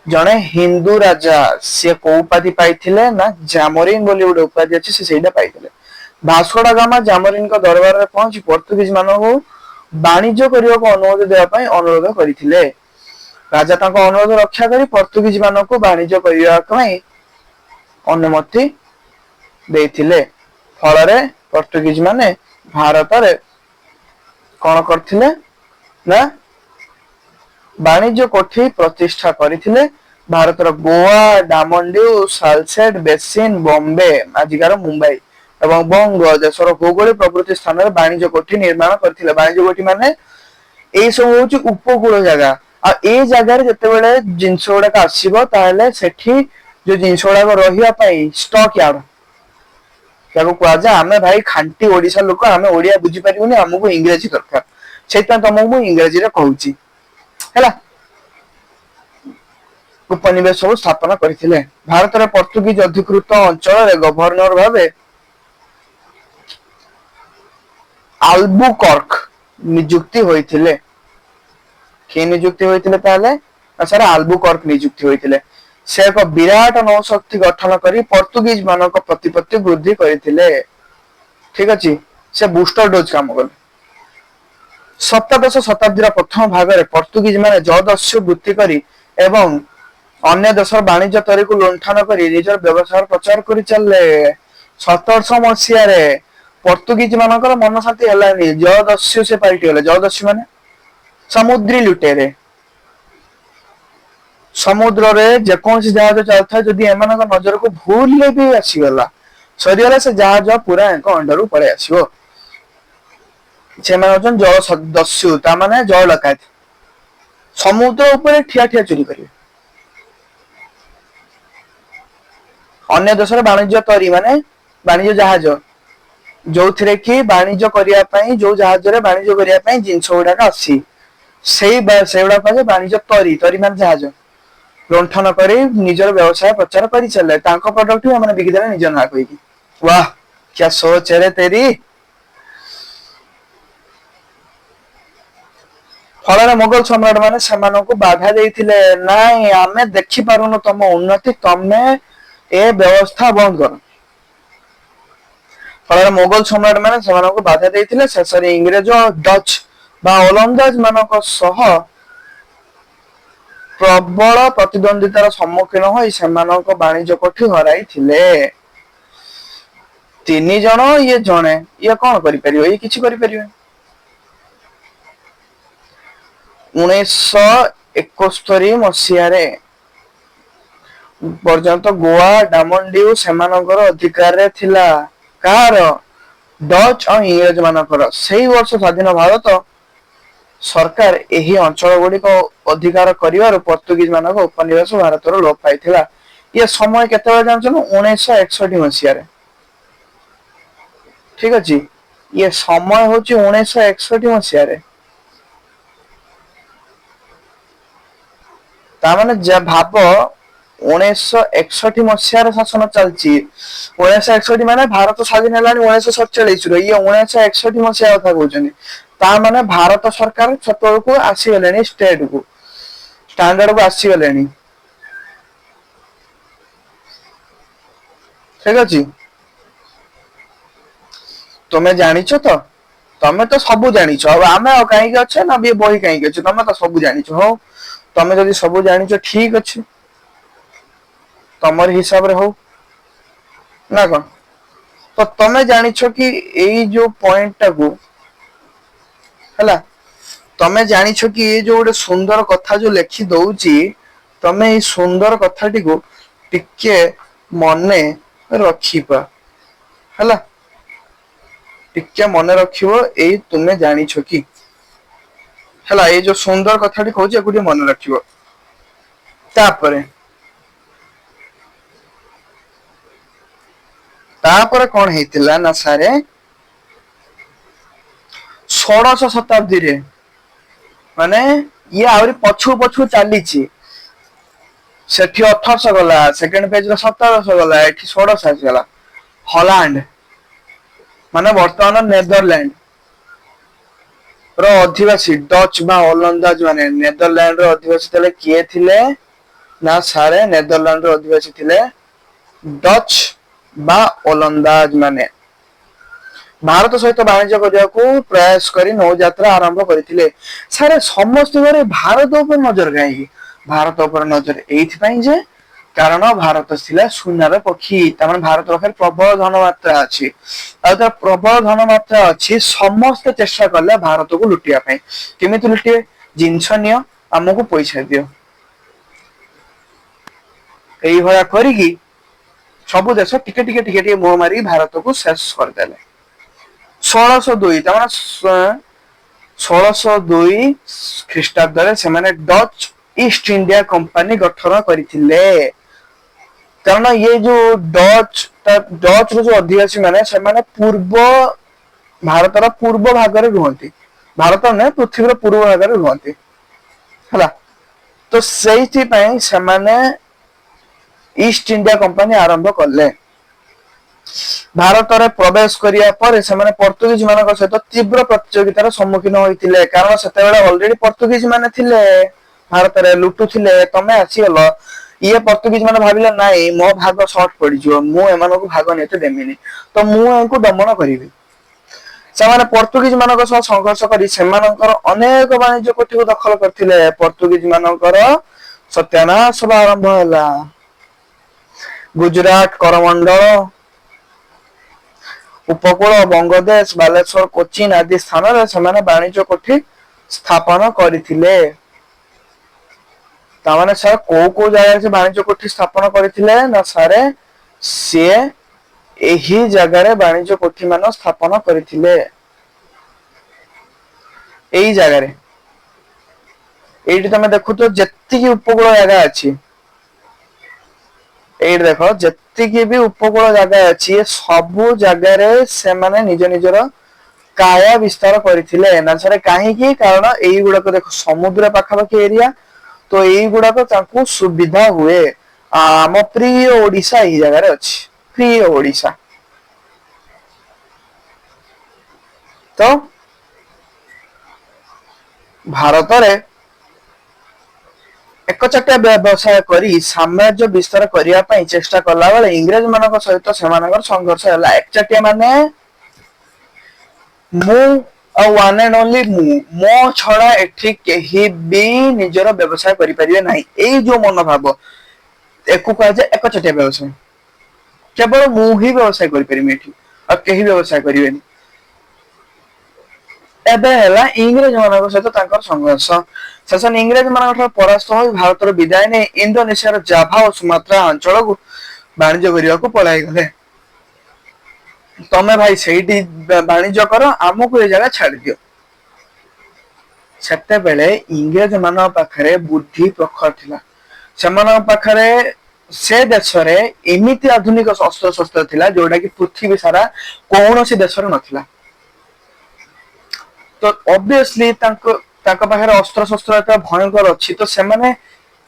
ଜଣେ ହିନ୍ଦୁ ରାଜା। ସିଏ କୋଉ ଉପାଧି ପାଇଥିଲେ ନା ଜାମୋରିନ ବୋଲି ଗୋଟେ ଉପାଧି ଅଛି, ସେ ସେଇଟା ପାଇଥିଲେ। ଭାସ୍କୋଡା ଗାମା ଜାମୋରିନଙ୍କ ଦରବାରରେ ପହଞ୍ଚି ପର୍ତ୍ତୁଗିଜ ମାନଙ୍କୁ ବାଣିଜ୍ୟ କରିବାକୁ ଅନୁମତି ଦେବା ପାଇଁ ଅନୁରୋଧ କରିଥିଲେ। ରାଜା ତାଙ୍କ ଅନୁରୋଧ ରକ୍ଷା କରି ପର୍ତ୍ତୁଗିଜ ମାନଙ୍କୁ ବାଣିଜ୍ୟ କରିବା ପାଇଁ ଅନୁମତି ଦେଇଥିଲେ। ଫଳରେ ପର୍ତ୍ତୁଗିଜ ମାନେ ଭାରତରେ କଣ କରିଥିଲେ ନା ବାଣିଜ୍ୟ କୋଠି ପ୍ରତିଷ୍ଠା କରିଥିଲେ। ଭାରତର ଗୋଆ, ଡାମନଡିଉ, ସାଲସେଟ, ବେସିନ, ବମ୍ବେ ଆଜିକାର ମୁମ୍ବାଇ ଏବଂ ବଙ୍ଗ ଦେଶର ଭୌଗୋଳିକ ପ୍ରଭୃତି ସ୍ଥାନରେ ବାଣିଜ୍ୟ କୋଠି ନିର୍ମାଣ କରିଥିଲେ। ବାଣିଜ୍ୟ କୋଠି ମାନେ ଏଇ ସବୁ ହଉଛି ଉପକୂଳ ଜାଗା। ଆଉ ଏଇ ଜାଗାରେ ଯେତେବେଳେ ଜିନିଷ ଗୁଡାକ ଆସିବ, ତାହେଲେ ସେଠି ଯୋଉ ଜିନିଷ ଗୁଡାକ ରହିବା ପାଇଁ ଷ୍ଟକ ୟାର୍ଡ ତାକୁ କୁହାଯାଏ। ଆମେ ଭାଇ ଖାଣ୍ଟି ଓଡିଶା ଲୋକ, ଆମେ ଓଡିଆ ବୁଝିପାରିବୁନି, ଆମକୁ ଇଂରାଜୀ ଦରକାର। ସେଇଥିପାଇଁ ତମକୁ ମୁଁ ଇଂରାଜୀରେ କହୁଛି ହେଲା। ଉପନିବେଶ ସବୁ ସ୍ଥାପନ କରିଥିଲେ। ଭାରତରେ ପର୍ତ୍ତୁଗିଜ ଅଧିକୃତ ଅଞ୍ଚଳରେ ଗଭର୍ଣ୍ଣର ଭାବେ ଆଲବୁକର୍କ ନିଯୁକ୍ତି ହୋଇଥିଲେ। କିଏ ନିଯୁକ୍ତି ହୋଇଥିଲେ? ତାହେଲେ ସାର୍ ଆଲବୁକର୍କ ନିଯୁକ୍ତି ହୋଇଥିଲେ। ସେ ଏକ ବିରାଟ ନୌଶକ୍ତି ଗଠନ କରି ପର୍ତ୍ତୁଗିଜ ମାନଙ୍କ ପ୍ରତିପତ୍ତି ବୃଦ୍ଧି କରିଥିଲେ। ଠିକ ଅଛି। ସେ ବୁଷ୍ଟର ଡୋଜ କାମ କଲେ। ସପ୍ତଦଶ ଶତାବ୍ଦୀର ପ୍ରଥମ ଭାଗରେ ପର୍ତ୍ତୁଗିଜ ମାନେ ଜଳଦସ୍ୟୁ ବୃତ୍ତି କରି ଏବଂ ଅନ୍ୟ ଦେଶର ବାଣିଜ୍ୟ ତରିକୁ ଲୁଣ୍ଠନ କରି ନିଜର ବ୍ୟବସାୟର ପ୍ରଚାର କରି ଚାଲିଲେ। 1700 ମସିହାରେ ପର୍ତ୍ତୁଗିଜ ମାନଙ୍କର ମନ ଶାନ୍ତି ହେଲାନି। ଜଳଦସ୍ୟୁ ସେ ପାଲଟି ଗଲେ। ଜଳଦସ୍ୟୁ ମାନେ ସମୁଦ୍ରୀ ଲୁଟେରେ। ସମୁଦ୍ରରେ ଯେକୌଣସି ଜାହାଜ ଚାଲୁଥାଏ, ଯଦି ଏମାନଙ୍କ ନଜରକୁ ଭୁଲରେ ବି ଆସିଗଲା, ସରିଗଲା, ସେ ଜାହାଜ ପୁରା ୟାଙ୍କ ଅଣ୍ଡରକୁ ପଳେଇ ଆସିବ। ସେମାନେ ହଉଛନ୍ତି ଜଳ ଦସ୍ୟୁ, ତା ମାନେ ଜଳ ଡକାୟତ। ସମୁଦ୍ର ଉପରେ ଠିଆ ଠିଆ ଚୋରି କରିବେ। ଅନ୍ୟ ଦେଶର ବାଣିଜ୍ୟ ତରି ମାନେ ବାଣିଜ୍ୟ ଜାହାଜ, ଯୋଉଥିରେ କି ବାଣିଜ୍ୟ କରିବା ପାଇଁ, ଯୋଉ ଜାହାଜରେ ବାଣିଜ୍ୟ କରିବା ପାଇଁ ଜିନିଷ ଗୁଡାକ ଅଛି, ସେଇଗୁଡା କୁହାଯାଏ ବାଣିଜ୍ୟ ତରି। ତରି ମାନେ ଜାହାଜ। ଲୁଣ୍ଠନ କରି ନିଜର ବ୍ୟବସାୟ ପ୍ରଚାର କରି ଚାଲିଲେ ତାଙ୍କ ପ୍ରଡକ୍ଟ ବି ମାନେ ବିକିଦେଲେ ନିଜ ନାଁ କହିକି। वाह क्या सोच है रे तेरी। फल मोगल सम्राट माने सेमानंकु बाधा देइथिले नाई आमे देखि पारुनु तम उन्नति तमे ए व्यवस्था बंद कर। फल मोगल सम्राट माने सेमानंकु बाधा देइथिले शेषरे इंग्रेज डच बा ओलंदाज मानक सह प्रबल प्रतिद्वंदितार सम्मुखीन होई सेमानंक वाणिज्य कोठी हराइथिले। तीन जन ये जणे ये कौन करि परियो ये किछि करि परियो। 1971 मसीहारे पर्यंत गोवा डामनडिउ सेमानकर अधिकार रे थिला कार डच और इंग्रेज मानकर। सेही वर्ष स्वाधीन भारत सरकार एही अंचल गुडी को अधिकार करिवार पोर्तुगीज मानक उपनिवेश भारत रो लोप पाइथिला। ये समय केते जानछन 1961 मसीहारे। ठीक अछि ये समय होची 1961 मसीहारे। तामाने जे भाब 1961 मसीहार शासन चलची 1961 माने भारत स्वाधीन हेलानी 1947 रो ये 1961 मसीहा कथा कहउछनी। ता माने भारत सरकार छतोल को आसी गलेनी स्टेट को स्टैंडर्ड को आसी गलेनी। ठीक अछि तुमे जानिछो तो तमे तो सब जानिछो अब आमे आ काई के अछि ना बे बही काई के अछि तमे तो सब जानिछो। हो तमे जदि सब जानिछो ठीक अछि तमर हिसाब रे हो ना कोन। तो तमे जानिछो कि एई जो पॉइंट टा को हला तमे जानिछो कि ए जो गोटे सुंदर कथा जो लेखि दउची तमे ई सुंदर कथाटी को टिके मने रखिपा हला टिके मने रखिबो एई तुमे जानिछो कि हला ए जो सुंदर कथाटी कहउची एकुटी मने रखिबो। तापर कौन हेतिला ना सारे 16 शताब्दी रे माने ये आवरी पछु पछु चलीची सेठी 1800 गला सेकंड पेज रे 1700 गला एठी 1600 गला। हॉलैंड माने वर्तमान नेदरलैंड रो अधिवासी डच बा ओलंदाज माने नेदरलैंड रो अधिवासी तले किए थिले ना सारे नेदरलैंड रो अधिवासी थिले डच बा ओलंदाज माने भारत सहित वाणिज्य करिया को प्रयास करी नौ यात्रा आरंभ करथिले। सारे समस्त घरे भारत ऊपर नजर गाई भारत ऊपर नजर एथि पई जे कारण भारत थिला सुनार पक्षी तमन भारत पाखर प्रबल धनमात्रा अछि आ त प्रबल धनमात्रा अछि समस्त चेष्टा करले भारत को लुटिया पई केमिति लुटिए जिंस नियो हमको पैसा दियो एई भया करिकी सब देश टिके टिके टिके टिके मोह मारी भारत को शेष कर देले। 1602 तमन 1602 ख्रीष्टाब्द रे से माने डच ईस्ट इंडिया कंपनी गठन करथिले। कारण ये जो डच रो जो अधिवासी माने से माने पूर्व भारत रा पूर्व भाग रे रहंती भारत ने पृथ्वी रा पूर्व भाग रे रहंती हला तो सेही पई से माने ईस्ट इंडिया कंपनी आरंभ करले। भारत रे प्रवेश करिया पर से माने पोर्तुगीज मानक सहित तीव्र प्रतियोगितार सम्मुखीन होइतिले कारण सेते बेला ऑलरेडी पोर्तुगीज माने थिले भारत रे लुटु थिले तमे आसी गलो ये पोर्तुगीज माने भाबिले नाही मो भाग शॉर्ट पड़ी जो मु एमानको भाग नेते देमिनी तो मु एंको दमन करिवि। सेमाने पोर्तुगीज मानक सह संघर्ष करी सेमानकर अनेक वाणिज्य कोठी को दखल करथिले पोर्तुगीज मानकर सत्यानाश आरंभ होला। गुजरात करमंडल उपकूल बंगदेश बालेश्वर कोचिन आदि स्थान रे सेमाने वाणिज्य कोठी स्थापन करथिले। तामाने सर को जगह से वाणिज्य कोठी स्थापन करथिले ना सारे से एही जगह रे वाणिज्य कोठी मान स्थापन करथिले। एही जगह रे एठी तमे देखु तो जत्ती की उपकूल जगह अछि एठी देखो जत्ती की भी उपकूल जगह अछि सब जगह रे से माने निज निजर काया विस्तार करथिले ना सरे काहे की कारण एही गुडा को देखो समुद्र पाखापाखी एरिया तो ଏଇଗୁଡାକ ତାଙ୍କୁ ସୁବିଧା ହୁଏ। ଆମ ପ୍ରିୟ ଓଡିଶା ଏଇ ଜାଗାରେ ଅଛି, ପ୍ରିୟ ଓଡିଶା। ତ ଭାରତରେ ଏକଚାଟିଆ ବ୍ୟବସାୟ କରି ସାମ୍ରାଜ୍ୟ ବିସ୍ତାର କରିବା ପାଇଁ ଚେଷ୍ଟା କଲା ବେଳେ ଇଂରେଜ ମାନଙ୍କ ସହିତ ସେମାନଙ୍କର ସଂଘର୍ଷ ହେଲା। ଏକଚାଟିଆ ମାନେ ମୁଁ ଆଉ ୱାନ୍ ଆଣ୍ଡ ଓନ୍ଲି ମୁଁ, ମୋ ଛଡା ଏଠି କେହି ବି ନିଜର ବ୍ୟବସାୟ କରିପାରିବେ ନାହିଁ, ଏଇ ଯୋଉ ମନୋଭାବ ଏକୁ କୁହାଯାଏ ଏକଚାଟିଆ ବ୍ୟବସାୟ। କେବଳ ମୁଁ ହିଁ ବ୍ୟବସାୟ କରିପାରିବି ଏଠି, ଆଉ କେହି ବ୍ୟବସାୟ କରିବେନି। ଏବେ ହେଲା ଇଂରେଜ ମାନଙ୍କ ସହିତ ତାଙ୍କର ସଂଘର୍ଷ। ଶେଷରେ ଇଂରେଜ ମାନଙ୍କ ଠାରୁ ପରାସ୍ତ ହୋଇ ଭାରତର ବିଦାୟ ନେଇ ଇଣ୍ଡୋନେସିଆର ଜାଭା ଓ ସୁମାତ୍ରା ଅଞ୍ଚଳକୁ ବାଣିଜ୍ୟ କରିବାକୁ ପଳାଇଗଲେ। ତମେ ଭାଇ ସେଇଠି ବାଣିଜ୍ୟ କର, ଆମକୁ ଏ ଜାଗା ଛାଡିଦିଅ। ସେତେବେଳେ ଇଂରେଜ ମାନଙ୍କ ପାଖରେ ବୁଦ୍ଧି ପ୍ରଖର ଥିଲା। ସେମାନଙ୍କ ପାଖରେ ସେ ଦେଶରେ ଏମିତି ଆଧୁନିକ ଅସ୍ତ୍ରଶସ୍ତ୍ର ଥିଲା ଯୋଉଟା କି ପୃଥିବୀ ସାରା କୌଣସି ଦେଶରେ ନଥିଲା। ତ ଅବଭିୟସଲି ତାଙ୍କ ପାଖରେ ଅସ୍ତ୍ରଶସ୍ତ୍ର ଏତେ ଭୟଙ୍କର ଅଛି, ତ ସେମାନେ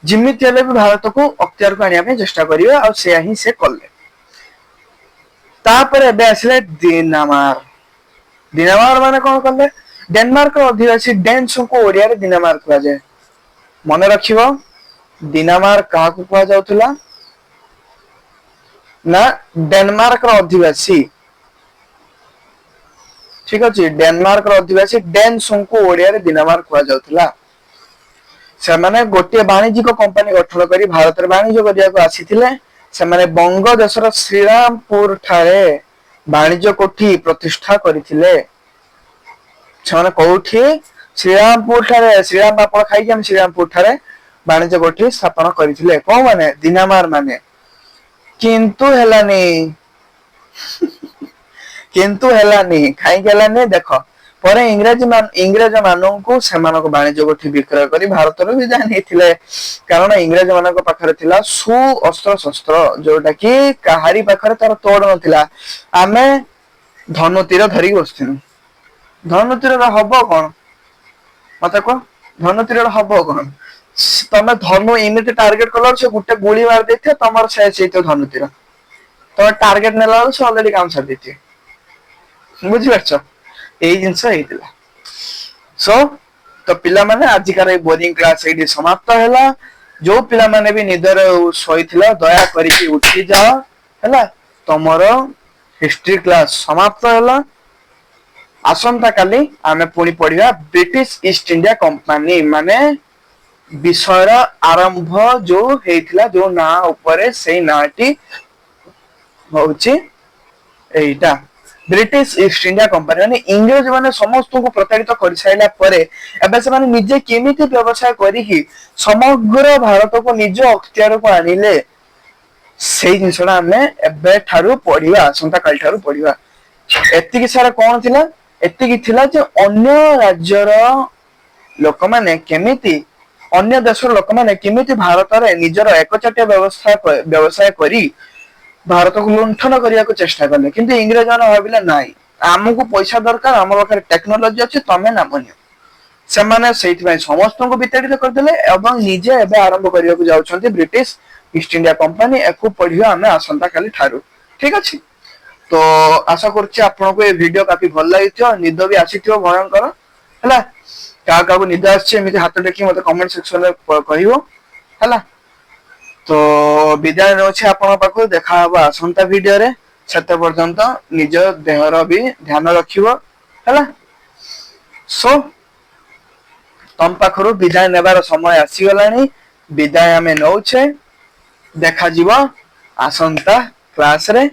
ଯେମିତି ହେଲେ ବି ଭାରତକୁ ଅକ୍ତିଆରକୁ ଆଣିବା ପାଇଁ ଚେଷ୍ଟା କରିବେ, ଆଉ ସେୟା ହିଁ ସେ କଲେ। ତାପରେ ଏବେ ଆସିଲେ ଦିନାମାର। ଦିନାମାର ମାନେ କଣ କଲେ? ଡେନମାର୍କର ଅଧିବାସୀ ଡେନ୍ସଙ୍କୁ ଓଡିଆରେ ଦିନାମାର କୁହାଯାଏ। ମନେ ରଖିବ, ଦିନାମାର କାହାକୁ କୁହାଯାଉଥିଲା? ନା ଡେନମାର୍କର ଅଧିବାସୀ। ଠିକ ଅଛି, ଡେନମାର୍କର ଅଧିବାସୀ ଡେନ୍ସଙ୍କୁ ଓଡିଆରେ ଦିନାମାର କୁହାଯାଉଥିଲା। ସେମାନେ ଗୋଟିଏ ବାଣିଜ୍ୟିକ କମ୍ପାନୀ ଗଠନ କରି ଭାରତରେ ବାଣିଜ୍ୟ କରିବାକୁ ଆସିଥିଲେ। ସେମାନେ ବଙ୍ଗ ଦେଶର ଶ୍ରୀରାମପୁର ଠାରେ ବାଣିଜ୍ୟ କୋଠି ପ୍ରତିଷ୍ଠା କରିଥିଲେ। ସେମାନେ କୋଉଠି? ଶ୍ରୀରାମପୁର ଠାରେ, ଶ୍ରୀରାମ ପାପଡ଼ ଖାଇକି ଆମେ ଶ୍ରୀରାମପୁର ଠାରେ ବାଣିଜ୍ୟ ଗୋଷ୍ଠୀ ସ୍ଥାପନ କରିଥିଲେ। କଣ ମାନେ? ଦିନାମାର ମାନେ। କିନ୍ତୁ ହେଲାନି, କିନ୍ତୁ ହେଲାନି, କାହିଁକି ହେଲାନି ଦେଖ, ପରେ ଇଂରେଜ ମାନଙ୍କୁ ସେମାନଙ୍କ ବାଣିଜ୍ୟ ଗୋଷ୍ଠୀ ବିକ୍ରୟ କରି ଭାରତରୁ ବିଦାୟ ନେଇଥିଲେ। କାରଣ ଇଂରେଜ ମାନଙ୍କ ପାଖରେ ଥିଲା ସୁ ଅସ୍ତ୍ର ଶସ୍ତ୍ର, ଯୋଉଟା କି କାହାରି ପାଖରେ ତାର ତୋଡ ନଥିଲା। ଆମେ ଧନୁ ତୀର ଧରିକି ବସିଥିଲୁ। ଧନୁ ତୀରରେ ହବ କଣ? ମତେ କୁହ, ଧନୁ ତୀରରେ ହବ କଣ? ତମେ ଧନୁ ଏମିତି ଟାର୍ଗେଟ କଲା ସେ ଗୋଟେ ଗୁଳି ମାରି ଦେଇଥିବ, ତମର ଶେଷ ହେଇଥିବ ଧନୁ ତୀର। ତମେ ଟାର୍ଗେଟ ନେଲା ବେଳକୁ ସେ ଅଲରେଡି କାମ ସାରି ଦେଇଥିବେ। ବୁଝିପାରୁଛ? ଏଇ ଜିନିଷ ହେଇଥିଲା। ସୋ ତ ପିଲାମାନେ, ଆଜିକାର ଏଇ ବୋରିଂ କ୍ଲାସ ଏଇଠି ସମାପ୍ତ ହେଲା। ଯୋଉ ପିଲାମାନେ ବି ନିଦରେ ଶୋଇଥିଲ, ଦୟା କରିକି ଉଠି ଯାଅ ହେଲା। ତମର ହିଷ୍ଟ୍ରି କ୍ଲାସ ସମାପ୍ତ ହେଲା। ଆସନ୍ତା କାଲି ଆମେ ପୁଣି ପଢିବା ବ୍ରିଟିଶ ଇଷ୍ଟ ଇଣ୍ଡିଆ କମ୍ପାନୀ, ମାନେ ବିଷୟର ଆରମ୍ଭ ଯୋଉ ହେଇଥିଲା, ଯୋଉ ନାଁ ଉପରେ, ସେଇ ନାଁଟି ହଉଛି ଏଇଟା, ବ୍ରିଟିଶ ଇଷ୍ଟ ଇଣ୍ଡିଆ କମ୍ପାନୀ। ମାନେ ଇଂରେଜ ମାନେ ସମସ୍ତଙ୍କୁ ପ୍ରତାରିତ କରିସାରିଲା ପରେ ଏବେ ସେମାନେ ନିଜେ କେମିତି ବ୍ୟବସାୟ କରିକି ସମଗ୍ର ଭାରତକୁ ନିଜ ଅକ୍ତିଆରକୁ ଆଣିଲେ, ସେଇ ଜିନିଷଟା ଆମେ ଏବେ ଠାରୁ ପଢିବା, ଆସନ୍ତା କାଲି ଠାରୁ ପଢିବା। ଏତିକି ସାରା କଣ ଥିଲା? ଏତିକି ଥିଲା ଯେ ଅନ୍ୟ ରାଜ୍ୟର ଲୋକମାନେ କେମିତି, ଅନ୍ୟ ଦେଶର ଲୋକମାନେ କେମିତି ଭାରତରେ ନିଜର ଏକଚାଟିଆ ବ୍ୟବସାୟ କରି ଭାରତକୁ ଲୁଣ୍ଠନ କରିବାକୁ ଚେଷ୍ଟା କଲେ। କିନ୍ତୁ ଇଂରେଜ ମାନେ ଭାବିଲେ ନାଇଁ, ଆମକୁ ପଇସା ଦରକାର, ଆମ ପାଖରେ ଟେକ୍ନୋଲୋଜି ଅଛି, ତମେ ନାମ ନିଅ। ସେମାନେ ସେଇଥିପାଇଁ ସମସ୍ତଙ୍କୁ ବିତାଡିତ କରିଦେଲେ ଏବଂ ନିଜେ ଏବେ ଆରମ୍ଭ କରିବାକୁ ଯାଉଛନ୍ତି ବ୍ରିଟିଶ ଇଷ୍ଟ ଇଣ୍ଡିଆ କମ୍ପାନୀ। ଏକୁ ପଢିବା ଆମେ ଆସନ୍ତା କାଲି ଠାରୁ। ଠିକ ଅଛି, ତ ଆଶା କରୁଛି ଆପଣଙ୍କୁ ଏ ଭିଡିଓ କାଫି ଭଲ ଲାଗିଥିବ, ନିଦ ବି ଆସିଥିବ ଭୟଙ୍କର ହେଲା। କାହା କାହାକୁ ନିଦ ଆସିଛି ଏମିତି ହାତ ଟେକି ମତେ କମେଣ୍ଟ ସେକ୍ସନରେ କହିବ ହେଲା। ତ ବିଦାୟ ନେଉଛି ଆପଣଙ୍କ ପାଖକୁ, ଦେଖାହବ ଆସନ୍ତା ଭିଡିଓରେ। ସେତେ ପର୍ଯ୍ୟନ୍ତ ନିଜ ଦେହର ବି ଧ୍ୟାନ ରଖିବ ହେଲା। ସୋ ତମ ପାଖରୁ ବିଦାୟ ନେବାର ସମୟ ଆସିଗଲାଣି। ବିଦାୟ ଆମେ ନଉଛେ, ଦେଖାଯିବ ଆସନ୍ତା କ୍ଲାସରେ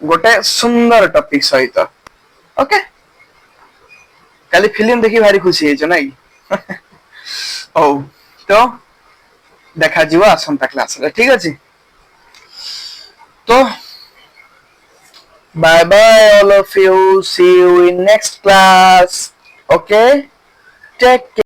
ଗୋଟେ ସୁନ୍ଦର ଟପିକ ସହିତ। ଓକେ, କାଲି ଫିଲ୍ମ ଦେଖି ଭାରି ଖୁସି ହେଇଛ ନାଇଁ? ହଉ, ତ ଦେଖାଯିବ ଆସନ୍ତା କ୍ଲାସରେ, ଠିକ ଅଛି। ତ bye bye all of you, see you in next class. Okay, take care.